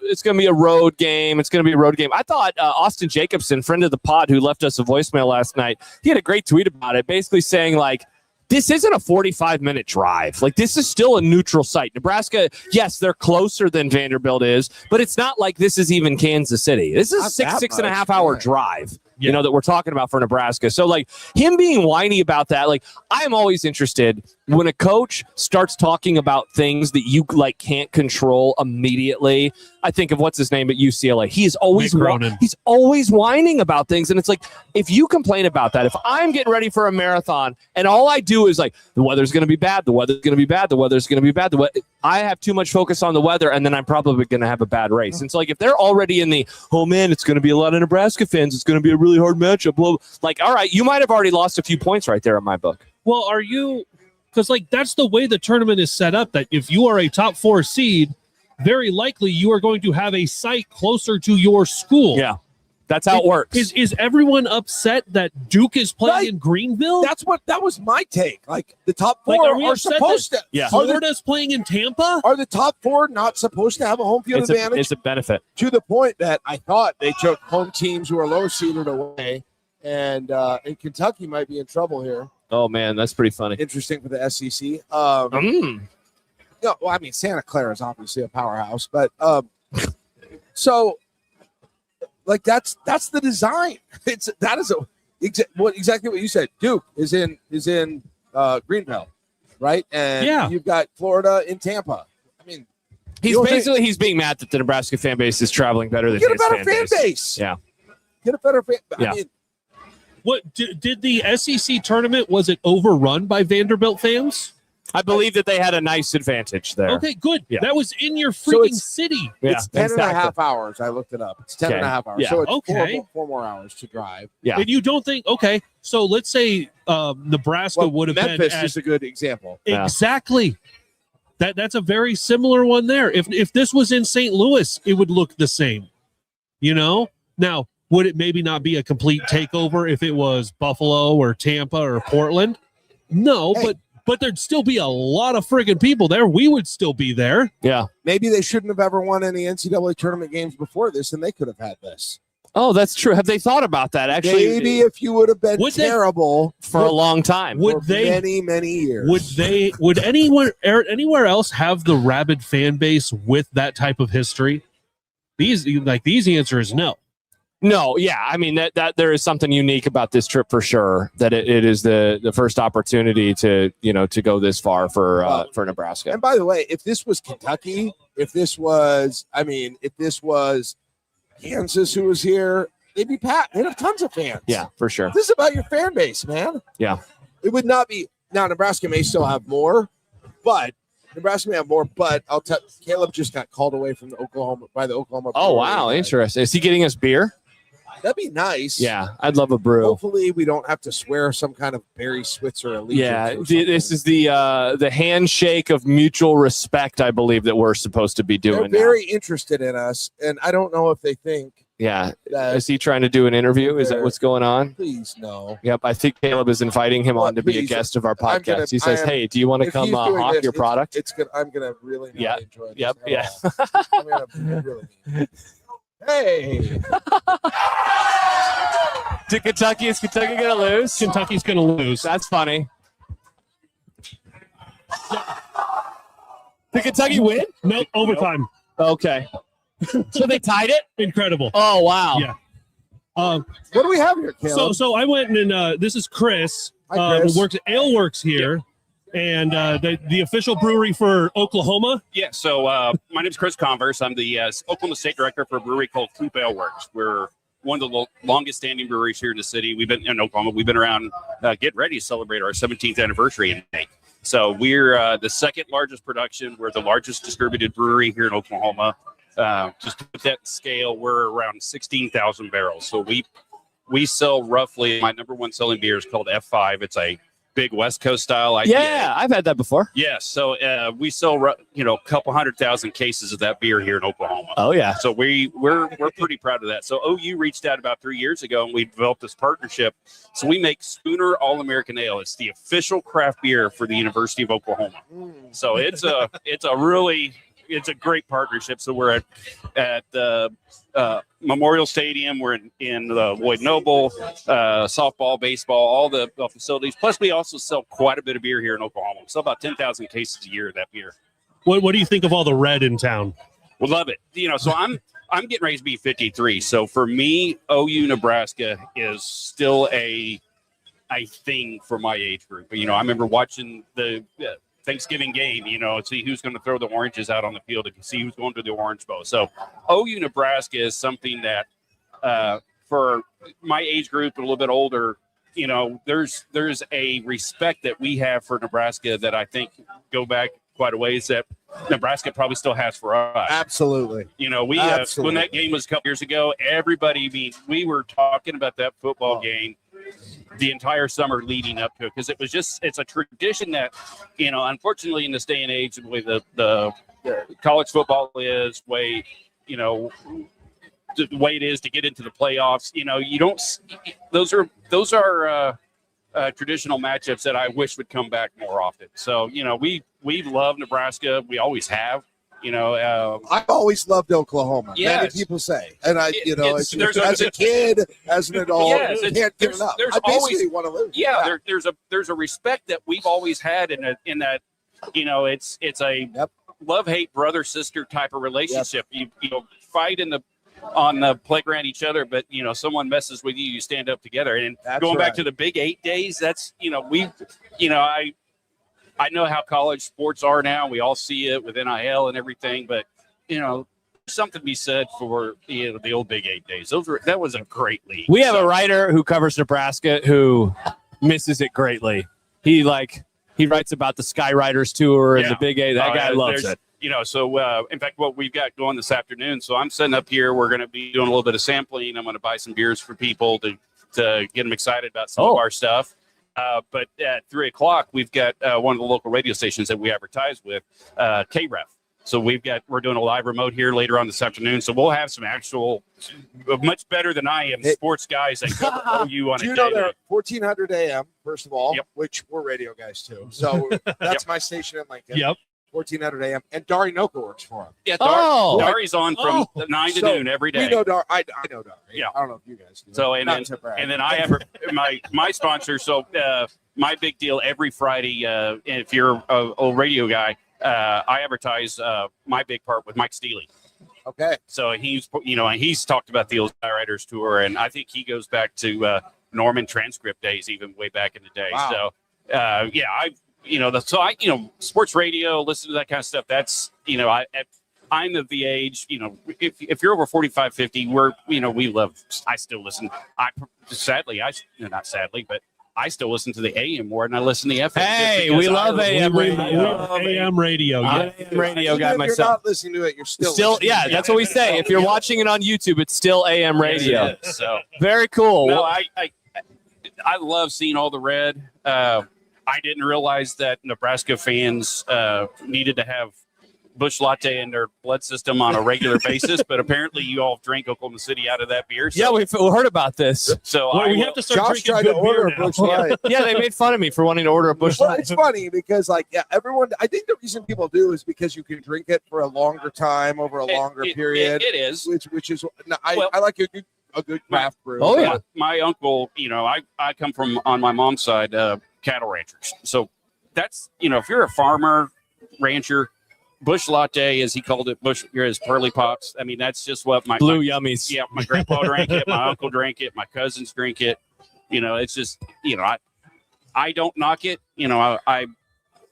it's going to be a road game. It's going to be a road game. I thought Austin Jacobson, friend of the pod, who left us a voicemail last night, he had a great tweet about it, basically saying, like, this isn't a 45-minute drive. Like, this is still a neutral site. Nebraska, yes, they're closer than Vanderbilt is, but it's not like this is even Kansas City. This is a six and a half hour drive, you know, that we're talking about for Nebraska. So, like, him being whiny about that, like, I'm always interested when a coach starts talking about things that you, like, can't control immediately. I think of what's his name at UCLA. He's always whining about things, and it's like, if you complain about that, if I'm getting ready for a marathon and all I do is like, the weather's going to be bad, the weather's going to be bad, the weather's going to be bad, I have too much focus on the weather, and then I'm probably going to have a bad race. And so, like, if they're already in the, oh man, it's going to be a lot of Nebraska fans, it's going to be a really hard matchup, blah, like, all right, you might have already lost a few points right there in my book. Well, are you? Because, like, that's the way the tournament is set up, that if you are a top 4 seed, very likely you are going to have a site closer to your school. Yeah, that's how it works. Is everyone upset that Duke is playing in Greenville? That was my take. Like, the top 4 are supposed to. Yeah. Florida's playing in Tampa? Are the top 4 not supposed to have a home field advantage? It's a benefit. To the point that I thought they took home teams who are low seeded away, and Kentucky might be in trouble here. Oh, man, that's pretty funny. Interesting for the SEC. No, well, I mean, Santa Clara is obviously a powerhouse, but so, like, that's the design. Exactly what you said. Duke is in Greenville, right? And you've got Florida in Tampa. I mean, he's being mad that the Nebraska fan base is traveling better than his fan base. Yeah, get a better fan. Yeah. I mean, what did the SEC tournament, was it overrun by Vanderbilt fans? I believe that they had a nice advantage there. Okay, good. Yeah. That was in your freaking city. It's 10 and a half hours. I looked it up. It's 10 and a half hours. Yeah. So it's 4 more hours to drive. Yeah. And you don't think, okay, so let's say Nebraska would have Memphis been is a good example. Exactly. That's a very similar one there. If this was in St. Louis, it would look the same. You know? Now, would it maybe not be a complete takeover if it was Buffalo or Tampa or Portland? No, but there'd still be a lot of friggin' people there. We would still be there. Yeah. Maybe they shouldn't have ever won any NCAA tournament games before this, and they could have had this. Oh, that's true. Have they thought about that? Actually, maybe if you would have been terrible for a long time, would they many years? Would anywhere else have the rabid fan base with that type of history? The easy answer is no. No, yeah. I mean, that there is something unique about this trip for sure, that it is the first opportunity to go this far for Nebraska. And by the way, if this was Kentucky, if this was Kansas who was here, they'd be packed. They'd have tons of fans. Yeah, for sure. This is about your fan base, man. Yeah. It would not be now. Nebraska may still have more, but I'll tell Caleb just got called away from the Oklahoma. Oh wow, interesting. Is he getting us beer? That'd be nice. Yeah, I'd love a brew. Hopefully, we don't have to swear some kind of Barry Switzer allegiance. Yeah, this is the handshake of mutual respect, I believe, that we're supposed to be doing. They're very interested in us, and I don't know if they think. Yeah, is he trying to do an interview? Is that what's going on? Please, no. Yep, I think Caleb is inviting him on to be a guest of our podcast. He says, "Hey, do you want to come hawk your product?" It's good. I'm gonna really enjoy this. Yep. Yeah. I'm gonna really. Hey. To Kentucky, is Kentucky going to lose? Kentucky's going to lose. That's funny. Did Kentucky win? Nope, overtime. Okay. So they tied it? Incredible. Oh, wow. Yeah. What do we have here, Caleb? So I went and this is Chris. Hi, Chris. Who works at Aleworks here. and the official brewery for Oklahoma. Yeah, so my name is Chris Converse. I'm the Oklahoma State Director for a brewery called Coop Ale Works. We're one of the longest-standing breweries here in the city. We've been in Oklahoma. We've been around getting ready to celebrate our 17th anniversary in May. So we're the second largest production. We're the largest distributed brewery here in Oklahoma. Just to put that in scale, we're around 16,000 barrels. So we sell roughly, my number one selling beer is called F5. It's a big West Coast style IPA. Yeah, I've had that before. Yes, so we sell a couple 100,000 cases of that beer here in Oklahoma. Oh yeah. So we're pretty proud of that. So OU reached out about 3 years ago, and we developed this partnership. So we make Schooner All American Ale. It's the official craft beer for the University of Oklahoma. So it's a great partnership. So we're at the Memorial Stadium. We're in the Lloyd Noble, softball, baseball, all the facilities. Plus, we also sell quite a bit of beer here in Oklahoma. We sell about 10,000 cases a year of that beer. What do you think of all the red in town? We love it. So I'm getting ready to be 53. So for me, OU Nebraska is still a thing for my age group. I remember watching the Thanksgiving game, see who's going to throw the oranges out on the field and see who's going to the Orange Bowl. So OU Nebraska is something that for my age group and a little bit older, there's a respect that we have for Nebraska that I think go back quite a ways that Nebraska probably still has for us. Absolutely. Absolutely. When that game was a couple years ago, we were talking about that football game the entire summer leading up to it, because it's a tradition that, unfortunately in this day and age, the way the college football is, the way it is to get into the playoffs, you don't, those are traditional matchups that I wish would come back more often. So, we love Nebraska. We always have. I've always loved Oklahoma. Yes. Many people say, and I, as a kid, as an adult, yes, can't give it up. I basically want to live. Yeah, there's a respect that we've always had in that, it's a love-hate brother-sister type of relationship. Yep. You fight on the playground each other, but someone messes with you, you stand up together. And going back to the Big 8 days, that's I know how college sports are now. We all see it with NIL and everything, but there's something to be said for the old Big 8 days. That was a great league. We have a writer who covers Nebraska who misses it greatly. He writes about the Skyriders tour and the Big 8. That guy loves it. So in fact, what we've got going this afternoon. So I'm setting up here. We're going to be doing a little bit of sampling. I'm going to buy some beers for people to get them excited about some of our stuff. But at 3:00, we've got one of the local radio stations that we advertise with, KREF. So we're doing a live remote here later on this afternoon. So we'll have some actual, much better than I am, sports guys that cover OU on a daily. They're 1400 AM, first of all, which we're radio guys too. So that's my station in Lincoln. Yep. 1400 AM. And Dari Noka works for him. Yeah, Dari's on from 9 to noon every day. We know Dari. I know Dari. Yeah. I don't know if you guys do. So, and then I have my sponsor. So my big deal every Friday, if you're a radio guy, I advertise my big part with Mike Steely. Okay. So he's talked about the old Skyriders tour, and I think he goes back to Norman transcript days, even way back in the day. Wow. So sports radio, listen to that kind of stuff. That's, I'm of the age, if you're over 45, 50, we love, I still listen. Not sadly, but I still listen to the AM more than I listen to the FM. Hey, we love AM radio. AM radio. I'm AM radio guy myself. If you're not listening to it, you're still yeah, that's what we say. If you're watching it on YouTube, it's still AM radio. Yes, so very cool. No, I love seeing all the red. I didn't realize that Nebraska fans needed to have Busch Latte in their blood system on a regular basis, but apparently you all drank Oklahoma City out of that beer. So. Yeah, we've heard about this. So we have to start Josh drinking good beer now. Busch Light. Yeah, they made fun of me for wanting to order a Busch Light. It's funny because, everyone, I think the reason people do is because you can drink it for a longer time over a longer period. It is. Which is, I like a good craft brew. Oh, yeah. My uncle, I come from, on my mom's side, cattle ranchers. So that's, if you're a farmer, rancher, Busch Latte, as he called it, his Pearly Pops. I mean, that's just what my Blue Yummies. Yeah, my grandpa drank it, my uncle drank it, my cousins drink it. It's just, I don't knock it.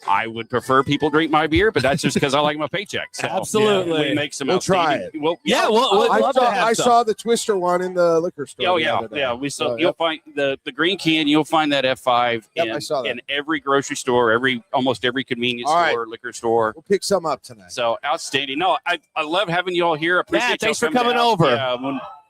I would prefer people drink my beer, but that's just because I like my paycheck. So, Absolutely. we make some. We'll try outstanding- it. Well, Yeah, we'll I love to saw, have I some. saw the Twister one in the liquor store. Oh the yeah, other day. yeah. We saw. So, You'll find the green can. You'll find that F5 Yep, I saw that. in every grocery store, almost every convenience All right. store, liquor store. We'll pick some up tonight. So outstanding. No, I love having you all here. I appreciate thanks y'all for coming out. over.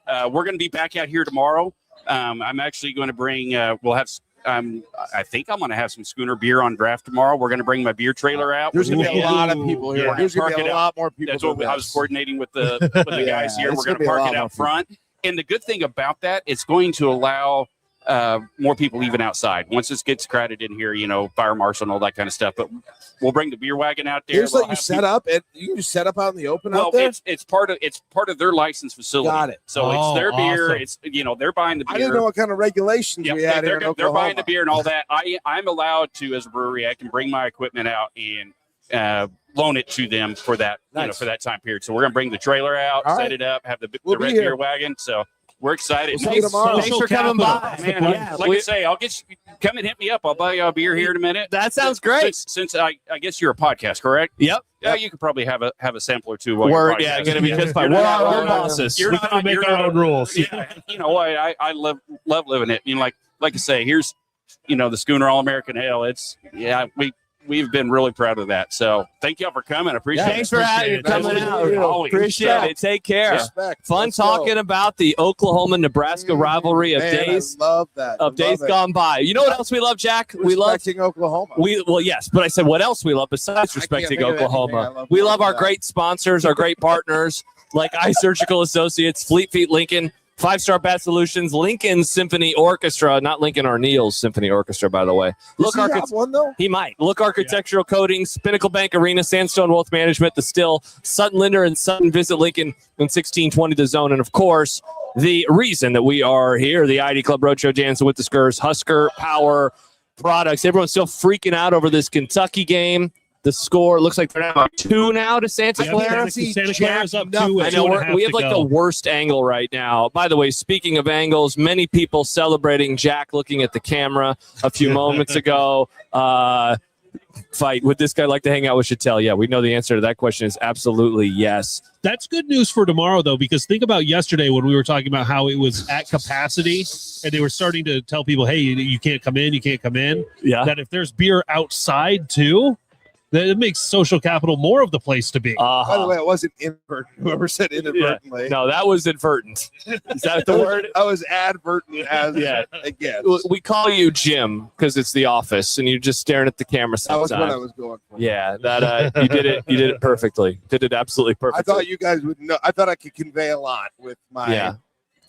Yeah, we're going to be back out here tomorrow. I'm actually going to bring. We'll have. I think I'm going to have some Schooner beer on draft tomorrow. We're going to bring my beer trailer out. There's going to be a And lot of people here. Yeah. There's going to Park be it a out. lot more people. That's what than I was this. coordinating with the guys here. it's We're going gonna to be a park lot it more out front. And the good thing about that, it's going to allow more people even outside. Once this gets crowded in here, fire marshal and all that kind of stuff. But we'll bring the beer wagon out there. Here's We'll like you have set up, and you can just set up out in the open well, out there. it's part of their licensed facility. Got it. So Oh, it's their beer. awesome. It's they're buying the beer. I didn't know what kind of regulations Yep, we had here in they're Oklahoma. buying the beer and all that. I'm allowed to, as a brewery, I can bring my equipment out and loan it to them for that Nice. for that time period. So we're gonna bring the trailer out, All set right. it up, have the We'll red be here. beer wagon. So we're excited. We'll see you tomorrow. Thanks for coming by. Man, like I say, I'll get you, come and hit me up. I'll buy you a beer here in a minute. That sounds great. Since I guess you're a podcast, correct? Yep. Yeah, you could probably have a sample or two. While you're We're podcasting. going to be just fine. You're We're not- our own bosses. You're We not- can make you're our not- own rules. Yeah, you know what? I love living it. Like I say, here's the Schooner All American Ale. We've been really proud of that. So thank y'all for coming. I appreciate Thanks it. for having Appreciate coming it. out. Always. Appreciate it. Take care. Respect. Fun Let's go. talking about the Oklahoma-Nebraska rivalry of Man, days I love that. of days gone by. You know what else we love, Jack? We love Respecting Oklahoma. yes, but I said what else we love besides can't respecting think of anything I Oklahoma? love We more love than our that. great sponsors, our great partners like iSurgical Associates, Fleet Feet Lincoln, 5-Star Bat Solutions, Lincoln Symphony Orchestra, not Lincoln Arneal's Symphony Orchestra, by the way. Does he have one though? He might. Look Architectural Coatings, Pinnacle Bank Arena, Sandstone Wealth Management, The Still, Sutton Linder, and Sutton. Visit Lincoln in 1620 The Zone. And, of course, the reason that we are here, the I-80 Club Roadshow dancing with the Skers, Husker Power Products. Everyone's still freaking out over this Kentucky game. The score looks like they're now 2 now to Santa Yeah, Clara. Santa Clara's up Jack 2 with I two know and a half we have to like go. the worst angle right now. By the way, speaking of angles, many people celebrating Jack looking at the camera a few moments ago. Fight, would this guy like to hang out with Chattel? Yeah, we know the answer to that question is absolutely yes. That's good news for tomorrow, though, because think about yesterday when we were talking about how it was at capacity and they were starting to tell people, hey, you can't come in, you can't come in. Yeah. That if there's beer outside, too, then it makes Social Capital more of the place to be. By the way, it wasn't inadvertent. Whoever said inadvertently. No, that was advertent. Is that the word? I was advertent as again. We call you Jim because it's the office, and you're just staring at the camera. That was sometimes. what I was going for. Yeah, that you did it. You did it perfectly. Did it absolutely I perfectly. thought you guys would know. I thought I could convey a lot with my. Yeah,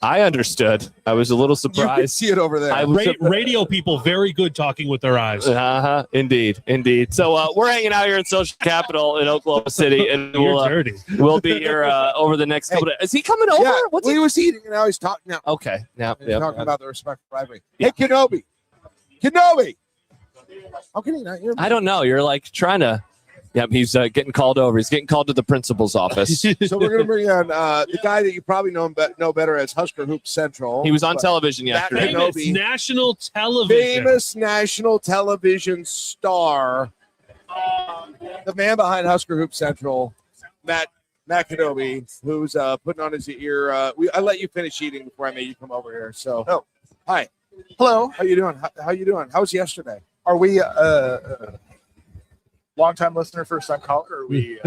I understood. I was a little You can surprised. see it over there. I was Radio people, very good talking with their eyes. Indeed. So we're hanging out here in Social Capital in Oklahoma City, and You're dirty. we'll be here over the next couple days. Is he coming over? yeah, What's he was eating, and now he's talking. Now Okay. Now, he's yeah. talking about the respect for rivalry. Yeah. Hey, Knobbe. How can he not hear me? I don't know. You're like trying to. Yep, he's getting called over. He's getting called to the principal's office. So we're going to bring on the guy that you probably know better as Husker Hoop Central. He was on But television that yesterday. Knobbe. Famous national television. famous national television star, the man behind Husker Hoop Central, Matt Knobbe, who's putting on his ear. I let you finish eating before I made you come over here. So, hi, Hello. how you doing? How you doing? How was yesterday? Are we long-time listener, first-time caller? Or we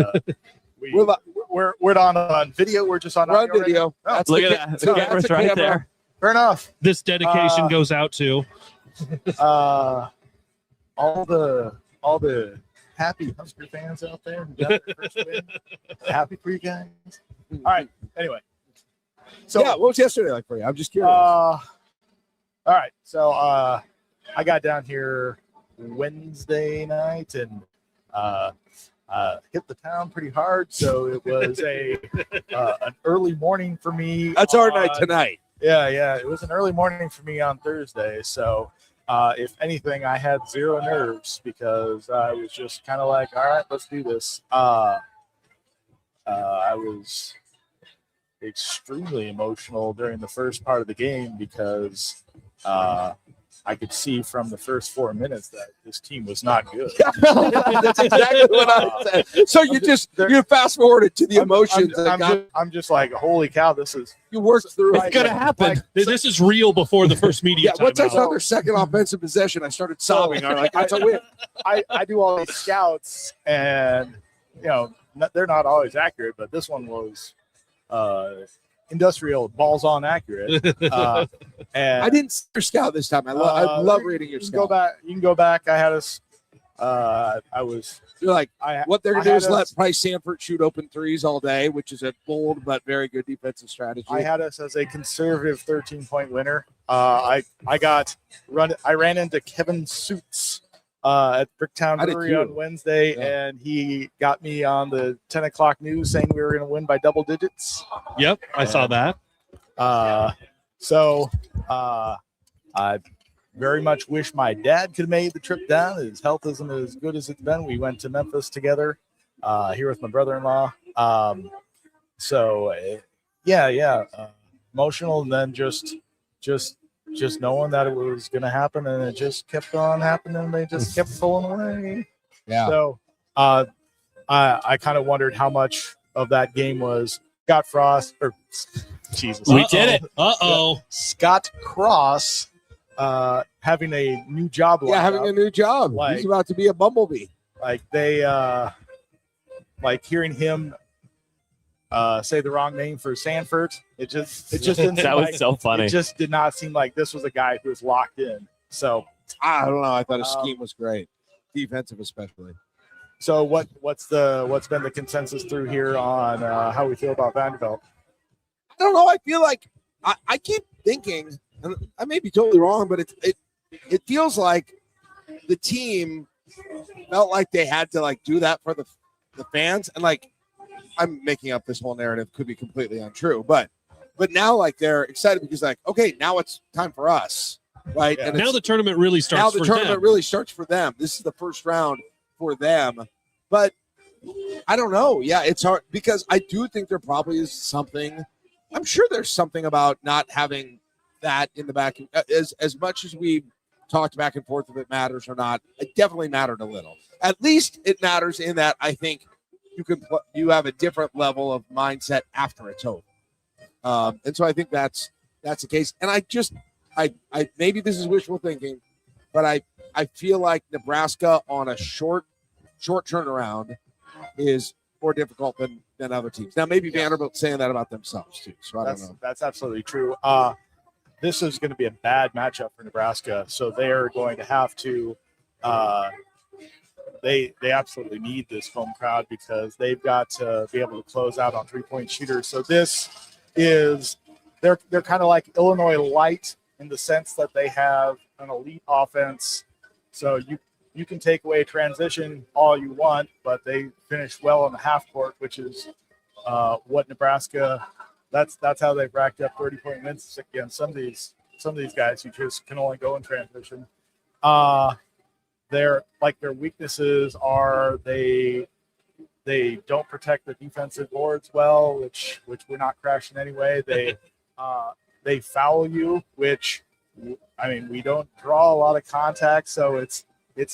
we're on video. We're just on We're on audio right video. now? Oh, That's Look the at that. ca- The no, camera's that's the right camera. there. fair enough. This dedication goes out to All the happy Husker fans out there who got their first win. Happy for you guys. All right. Anyway, so yeah, what was yesterday like for you? I'm just curious. all right. So I got down here Wednesday night and hit the town pretty hard. So it was an early morning for me. That's our night on- tonight. Yeah. It was an early morning for me on Thursday. So if anything, I had zero nerves because I was just kind of like, all right, let's do this. I was extremely emotional during the first part of the game because I could see from the first 4 minutes that this team was not good. That's exactly what I said. So you fast forwarded to the emotions. I'm just like, holy cow, you worked through. It's gonna happen. This is real before the first media. Yeah, once I timeout. saw their second offensive possession, I started sobbing. I'm like, that's a win. I do all these scouts, and they're not always accurate, but this one was industrial, balls on accurate. And I didn't see your scout this time. I love reading your scout. You can go back. I had us. You're like, what they're going to do is let Price Sanford shoot open threes all day, which is a bold but very good defensive strategy. I had us as a conservative 13-point winner. I ran into Kevin Suits at Bricktown Brewery on Wednesday, and he got me on the 10 o'clock news saying we were going to win by double digits. Yep, I saw that. So I very much wish my dad could have made the trip down. His health isn't as good as it's been. We went to Memphis together here with my brother-in-law. Emotional, and then just knowing that it was going to happen, and it just kept on happening. They just kept pulling away. Yeah. So I kind of wondered how much of that game was Scott Frost or Jesus. We did it. Scott Cross having a new job. Having a new job. He's about to be a bumblebee. Like they hearing him say the wrong name for Sanford. It just didn't. That was so funny. It just did not seem like this was a guy who was locked in. So I don't know. I thought his scheme was great, defensive especially. So what's been the consensus through here on how we feel about Vanderbilt? I don't know. I feel like I keep thinking, and I may be totally wrong, but it feels like the team felt like they had to do that for the fans, and I'm making up this whole narrative, could be completely untrue, but now they're excited because okay, now it's time for us, right? Yeah. And now the tournament really starts. Now the tournament really starts for them. This is the first round for them, but I don't know. Yeah, it's hard because I do think there probably is something. I'm sure there's something about not having that in the back. As much as we talked back and forth if it matters or not, it definitely mattered a little. At least it matters in that I think you have a different level of mindset after it's over. And so I think that's the case. And I maybe this is wishful thinking, but I feel like Nebraska on a short turnaround is more difficult than other teams. Now maybe Vanderbilt's saying that about themselves too. So I don't know. That's absolutely true. This is going to be a bad matchup for Nebraska, so they're going to have to. They absolutely need this home crowd because they've got to be able to close out on 3-point shooters. So this is they're kind of like Illinois light in the sense that they have an elite offense. So you can take away transition all you want, but they finish well on the half court, which is what Nebraska. That's how they've racked up 30-point wins against some of these guys who just can only go in transition. Their weaknesses are they don't protect the defensive boards well, which we're not crashing anyway. They foul you, which we don't draw a lot of contact, so it's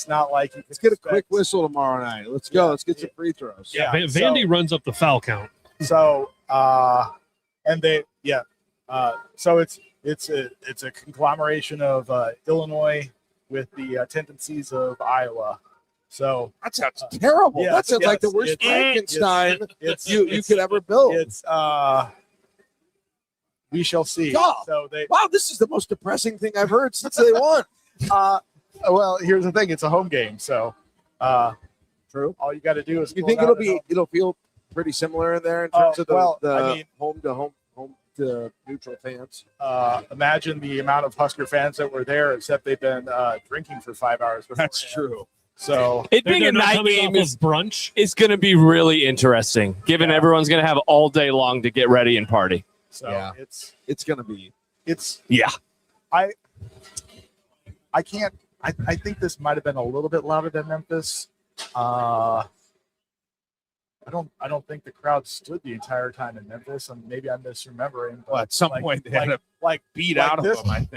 not like you can let's get a quick whistle tomorrow night. Let's go. Let's get some free throws. Yeah, Vandy runs up the foul count. So so it's a conglomeration of Illinois with the tendencies of Iowa. So that sounds terrible. That sounds like the worst Frankenstein you could ever build. It's we shall see. God. So wow, this is the most depressing thing I've heard since they won. Well, here's the thing: it's a home game, so true. All you got to do is. You think it'll feel pretty similar in there in terms of the home to neutral fans? Imagine the amount of Husker fans that were there, except they've been drinking for 5 hours. That's true. So it being a night game is brunch. It's going to be really interesting, given everyone's going to have all day long to get ready and party. So it's going to be. I can't. I think this might have been a little bit louder than Memphis. I don't think the crowd stood the entire time in Memphis, and maybe I'm misremembering. Well, at some point they had beat out of this, them, I think.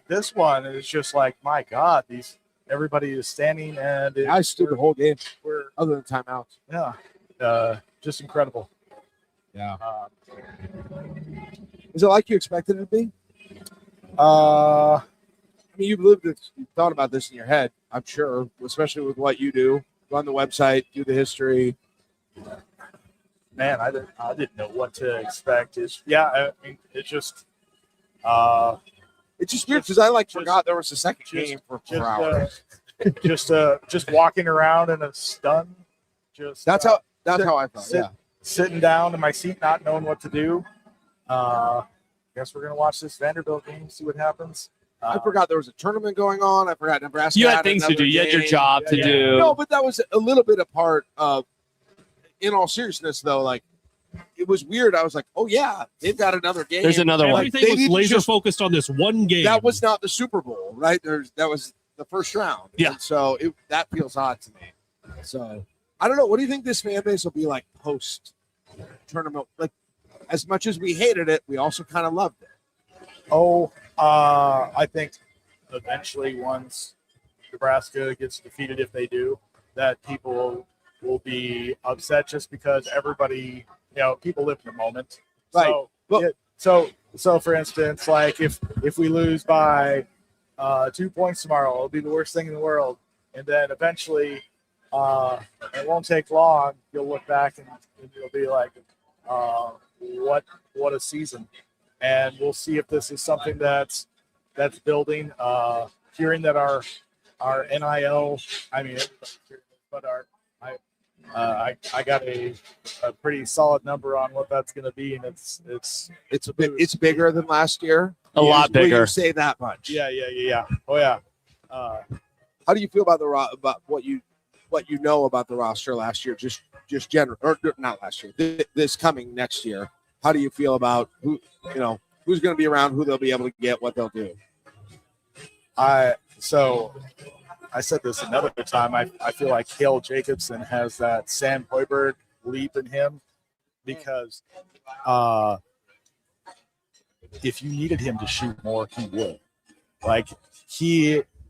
This one is just like, my God, everybody is standing and I stood the whole game. We're Other than timeouts. Yeah, just incredible. Yeah. Is it like you expected it to be? I mean, you've lived this, you've thought about this in your head, I'm sure, especially with what you do. Run the website, do the history. Man, I didn't know what to expect. It's just weird because I forgot there was a second game for 4 hours. Just walking around in a stun. That's how I felt. Sitting down in my seat, not knowing what to do. Guess we're gonna watch this Vanderbilt game, see what happens. I forgot there was a tournament going on. I forgot Nebraska. You had things to do. You had your job to do. No, but that was a little bit a part of. In all seriousness, though, it was weird. I was like, "Oh yeah, they've got another game." There's another one. Everything was laser focused on this one game. That was not the Super Bowl, right? That was the first round. Yeah. And so that feels odd to me. So I don't know. What do you think this fan base will be like post tournament? As much as we hated it, we also kind of loved it. I think eventually once Nebraska gets defeated, if they do, that people will be upset just because everybody, people live in the moment. Right. So for instance, if we lose by 2 points tomorrow, it'll be the worst thing in the world. And then eventually, it won't take long. You'll look back and you'll be like, what a season. And we'll see if this is something that's building. Hearing that our NIL, I got a pretty solid number on what that's going to be, and it's bigger than last year. A lot bigger. Will you say that much? Yeah. Oh yeah. How do you feel about about what you know about the roster last year? Just general, or not last year. This coming next year. How do you feel about who's going to be around, who they'll be able to get, what they'll do? I said this another time. I feel like Cale Jacobson has that Sam Hoiberg leap in him because if you needed him to shoot more, he would.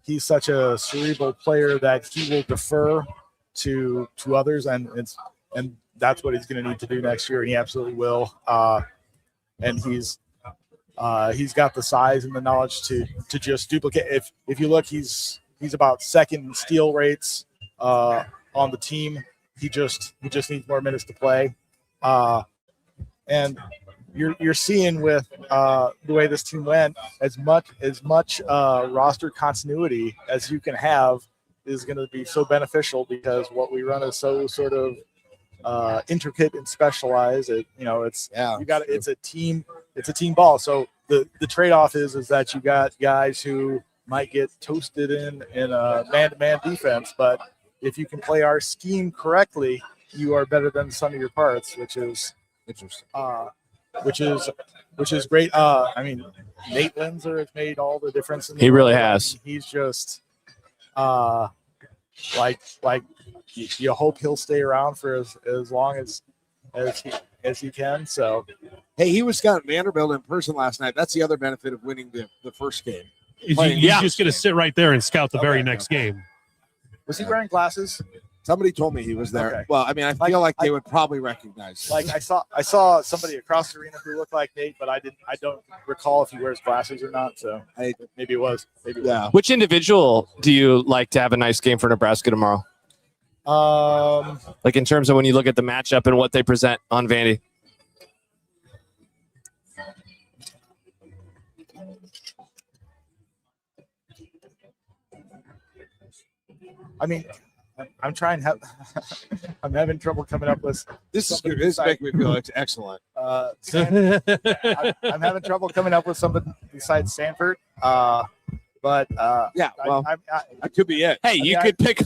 He's such a cerebral player that he will defer to others, and that's what he's going to need to do next year, and he absolutely will. And he's got the size and the knowledge to just duplicate. If you look, he's about second in steal rates on the team. He just needs more minutes to play, and you're seeing with the way this team went, as much roster continuity as you can have is going to be so beneficial because what we run is so sort of intricate and specialized. It's a team ball. So the trade-off is that you got guys who might get toasted in a man-to-man defense, but if you can play our scheme correctly, you are better than the sum of your parts, which is interesting. Which is great. Nate Lindsay has made all the difference. He really has. He's just you hope he'll stay around for as long as he can. So, hey, he was scouting Vanderbilt in person last night. That's the other benefit of winning the first game. He's just going to sit right there and scout the very next game. Was he wearing glasses? Somebody told me he was there. Okay. Well, I feel like they would probably recognize him. I saw somebody across the arena who looked like Nate, but I don't recall if he wears glasses or not. So maybe it was. Yeah. Which individual do you like to have a nice game for Nebraska tomorrow? In terms of when you look at the matchup and what they present on Vandy. I'm trying. I'm having trouble coming up with. This makes me feel excellent. I'm having trouble coming up with something besides Stanford. But that could be it. Hey, you could pick.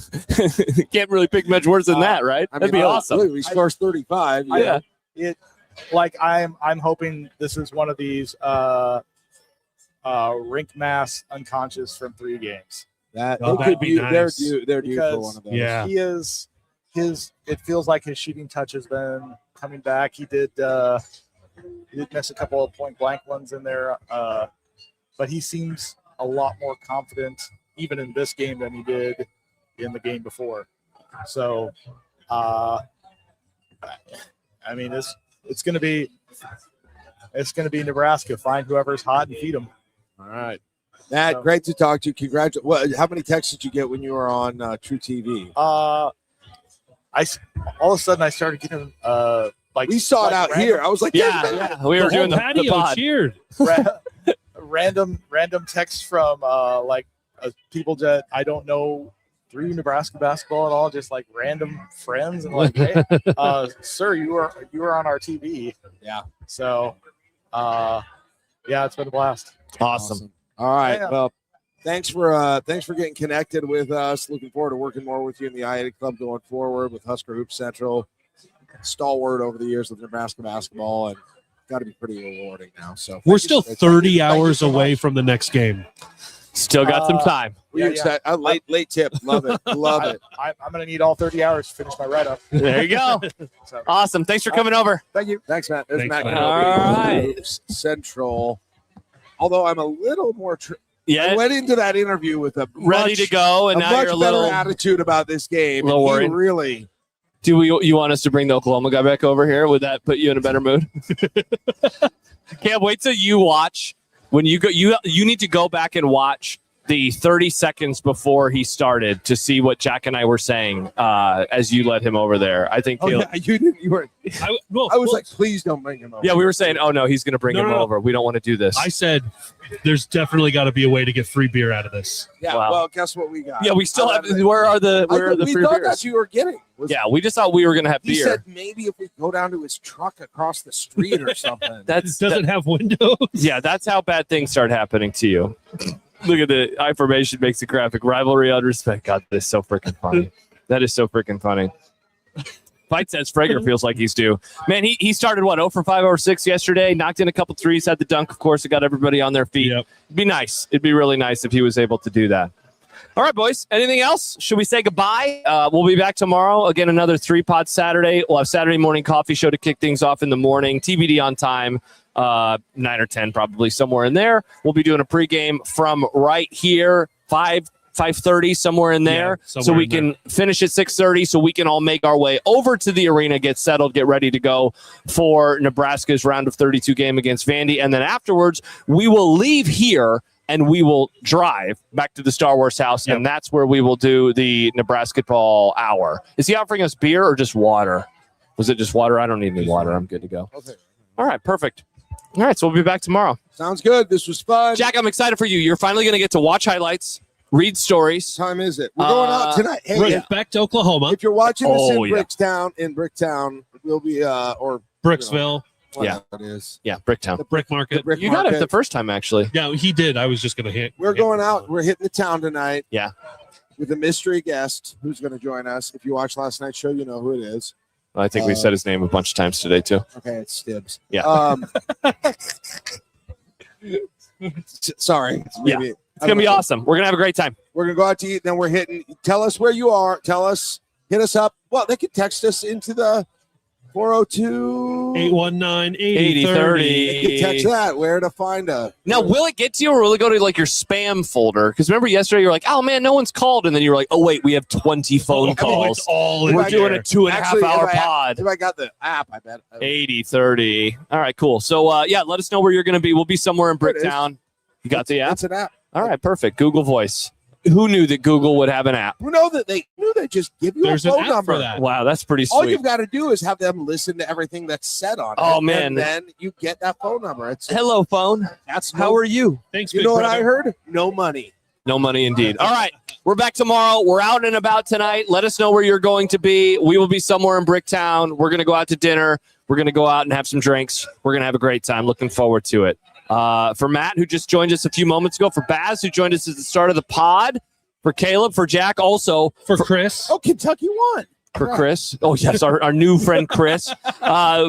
Can't really pick much worse than that, right? That'd be awesome. He scores 35. I'm hoping this is one of these rink mass unconscious from 3 games. That could be nice. They're due for one of those. Yeah. He is it feels like his shooting touch has been coming back. He did He did miss a couple of point blank ones in there, but he seems a lot more confident even in this game than he did in the game before. So, I mean, it's going to be Nebraska. Find whoever's hot and feed them. All right. Matt, great to talk to you. Congratulations. How many texts did you get when you were on True TV? All of a sudden I started getting we saw it out random, here. I was like, yeah. We were doing the patio pod. cheered. random texts from people that I don't know through Nebraska basketball at all, just like random friends, and like, hey, sir, you were on our TV. Yeah. So, it's been a blast. Awesome. All right. Yeah. Well, thanks for getting connected with us. Looking forward to working more with you in the I-80 Club going forward with Husker Hoop Central. Stalwart over the years with Nebraska basketball, and got to be pretty rewarding now. So we're still 30 hours away from the next game. Still got some time. We're excited. Late tip. Love it. Love it. I'm going to need all 30 hours to finish my write-up. There you go. So, Awesome. Thanks for coming over. thank you. Thanks, Matt. There's Thanks, Matt. Matt. Knobbe, All right. Hoops Central. Although I'm a little more. I Yeah, went into that interview with a ready to go, and a now much you're a better little. attitude about this game. Little And he worried. really. Do you want us to bring the Oklahoma guy back over here? Would that put you in a better mood? Can't wait till you watch when you go. You need to go back and watch the 30 seconds before he started to see what Jack and I were saying as you led him over there. I think. Oh, yeah, you didn't. You were. I was like, please don't bring him over. Yeah, we were saying, oh no, he's going to bring him No. over. We don't want to do this. I said, there's definitely got to be a way to get free beer out of this. Yeah. Wow. Well, guess what we got? Yeah, we still I have. love it. Where are the we free thought beers? that's what you were getting. Yeah, we just thought we were going to have He beer. said maybe if we go down to his truck across the street or something. That's Does it have windows? yeah, that's how bad things start happening to you. Look at the I-formation makes a graphic. Rivalry on respect. God, that is so freaking funny. That is so freaking funny. Fight says Frager feels like he's due. Man, he started, 0 for 5 over 6 yesterday, knocked in a couple threes, had the dunk, of course. It got everybody on their feet. Yep. It'd be nice. It'd be really nice if he was able to do that. All right, boys. Anything else? Should we say goodbye? We'll be back tomorrow. Again, another 3-pod Saturday. We'll have Saturday morning coffee show to kick things off in the morning. TBD on time. 9 or 10, probably somewhere in there. We'll be doing a pregame from right here, 5:30, somewhere in there, Yeah, so we can finish at 6:30, so we can all make our way over to the arena, get settled, get ready to go for Nebraska's round of 32 game against Vandy, and then afterwards we will leave here and we will drive back to the Star Wars house, and that's where we will do the Nebrasketball hour. Is he offering us beer or just water? Was it just water? I don't need any water. I'm good to go. Okay. All right, perfect. All right, so we'll be back tomorrow. Sounds good. This was fun. Jack, I'm excited for you. You're finally going to get to watch highlights, read stories. What time is it? We're going out tonight. Hey, Respect Oklahoma. if you're watching this Oh, yeah. in Bricktown, we'll be or Bricksville. Yeah. it is. Yeah, Bricktown. The Brick Market. Brick You got it Market. the first time, actually. Yeah, he did. I was just going to hit. We're going out. We're hitting the town tonight. Yeah. With a mystery guest who's going to join us. If you watched last night's show, you know who it is. I think we said his name a bunch of times today, too. Okay, it's Stibbs. Yeah. Sorry. Yeah. It's going to be awesome. We're going to have a great time. We're going to go out to eat, then we're hitting. Tell us where you are. Hit us up. Well, they can text us into the 402 819-8030. They can text that. Where to find us. Now, will it get to you or will it go to like your spam folder? Because remember yesterday you were like, oh man, no one's called. And then you were like, oh wait, we have 20 phone calls. It's all in We're doing there. a 2.5 hour pod. If I got the app, I bet. 80-30. All right, cool. So let us know where you're going to be. We'll be somewhere in There it is. Bricktown. You got the app? It's an app. All right, perfect. Google Voice. Who knew that Google would have an app? Who know that they just give you There's a an phone app number. for that. Wow, that's pretty All sweet. you've got to do is have them listen to everything that's said on it. Oh, man. And then you get that phone number. It's Hello, phone. that's How are you? Thanks, you big know what brother. I heard? No money. No money indeed. All right. We're back tomorrow. We're out and about tonight. Let us know where you're going to be. We will be somewhere in Bricktown. We're going to go out to dinner. We're going to go out and have some drinks. We're going to have a great time. Looking forward to it. For Matt, who just joined us a few moments ago. For Baz, who joined us at the start of the pod. For Caleb. For Jack. Also. For Chris. Oh, Kentucky won. For Chris. Oh, yes. Our new friend, Chris.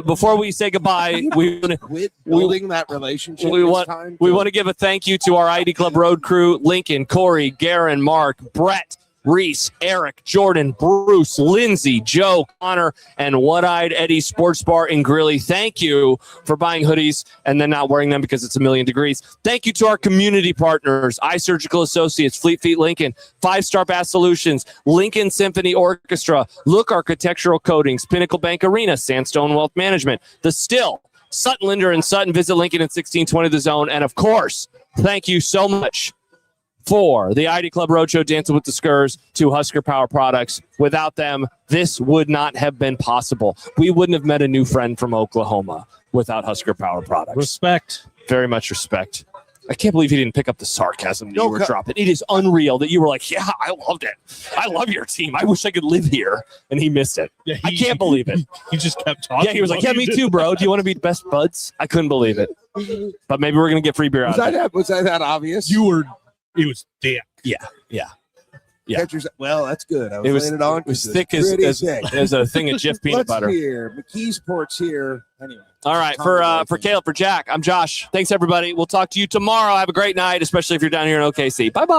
Before we say goodbye, we want to Quit building that relationship. we want to give a thank you to our I-80 Club road crew, Lincoln, Corey, Gerren, Mark, Bret, Reese, Erik, Jordan, Bruce, Lindsay, Joe, Connor, and One-Eyed Eddy Sports Bar in Greeley. Thank you for buying hoodies and then not wearing them because it's 1,000,000 degrees. Thank you to our community partners, iSurgical Associates, Fleet Feet Lincoln, 5-Star Bass Solutions, Lincoln Symphony Orchestra, Look Architectural Coatings, Pinnacle Bank Arena, Sandstone Wealth Management, The Still, Sutton, Linder, and Sutton. Visit Lincoln at 1620 The Zone. And, of course, thank you so much for the I-80 Club Roadshow, Dancing with the Skers, to Husker Power Products. Without them, this would not have been possible. We wouldn't have met a new friend from Oklahoma without Husker Power Products. Respect. Very much respect. I can't believe you didn't pick up the sarcasm that you were dropping. It is unreal that you were like, yeah, I loved it. I love your team. I wish I could live here. And he missed it. Yeah, I can't believe it. He just kept talking. Yeah, he was like, yeah, me too, bro. Do you want to be best buds? I couldn't believe it. But maybe we're going to get free beer out of it. Was that obvious? It was thick. Yeah. Well, that's good. It was thick as a thing of Jif peanut butter. Here. McKeesport's here. Anyway. All right. For Caleb, for Jack, I'm Josh. Thanks, everybody. We'll talk to you tomorrow. Have a great night, especially if you're down here in OKC. Bye-bye.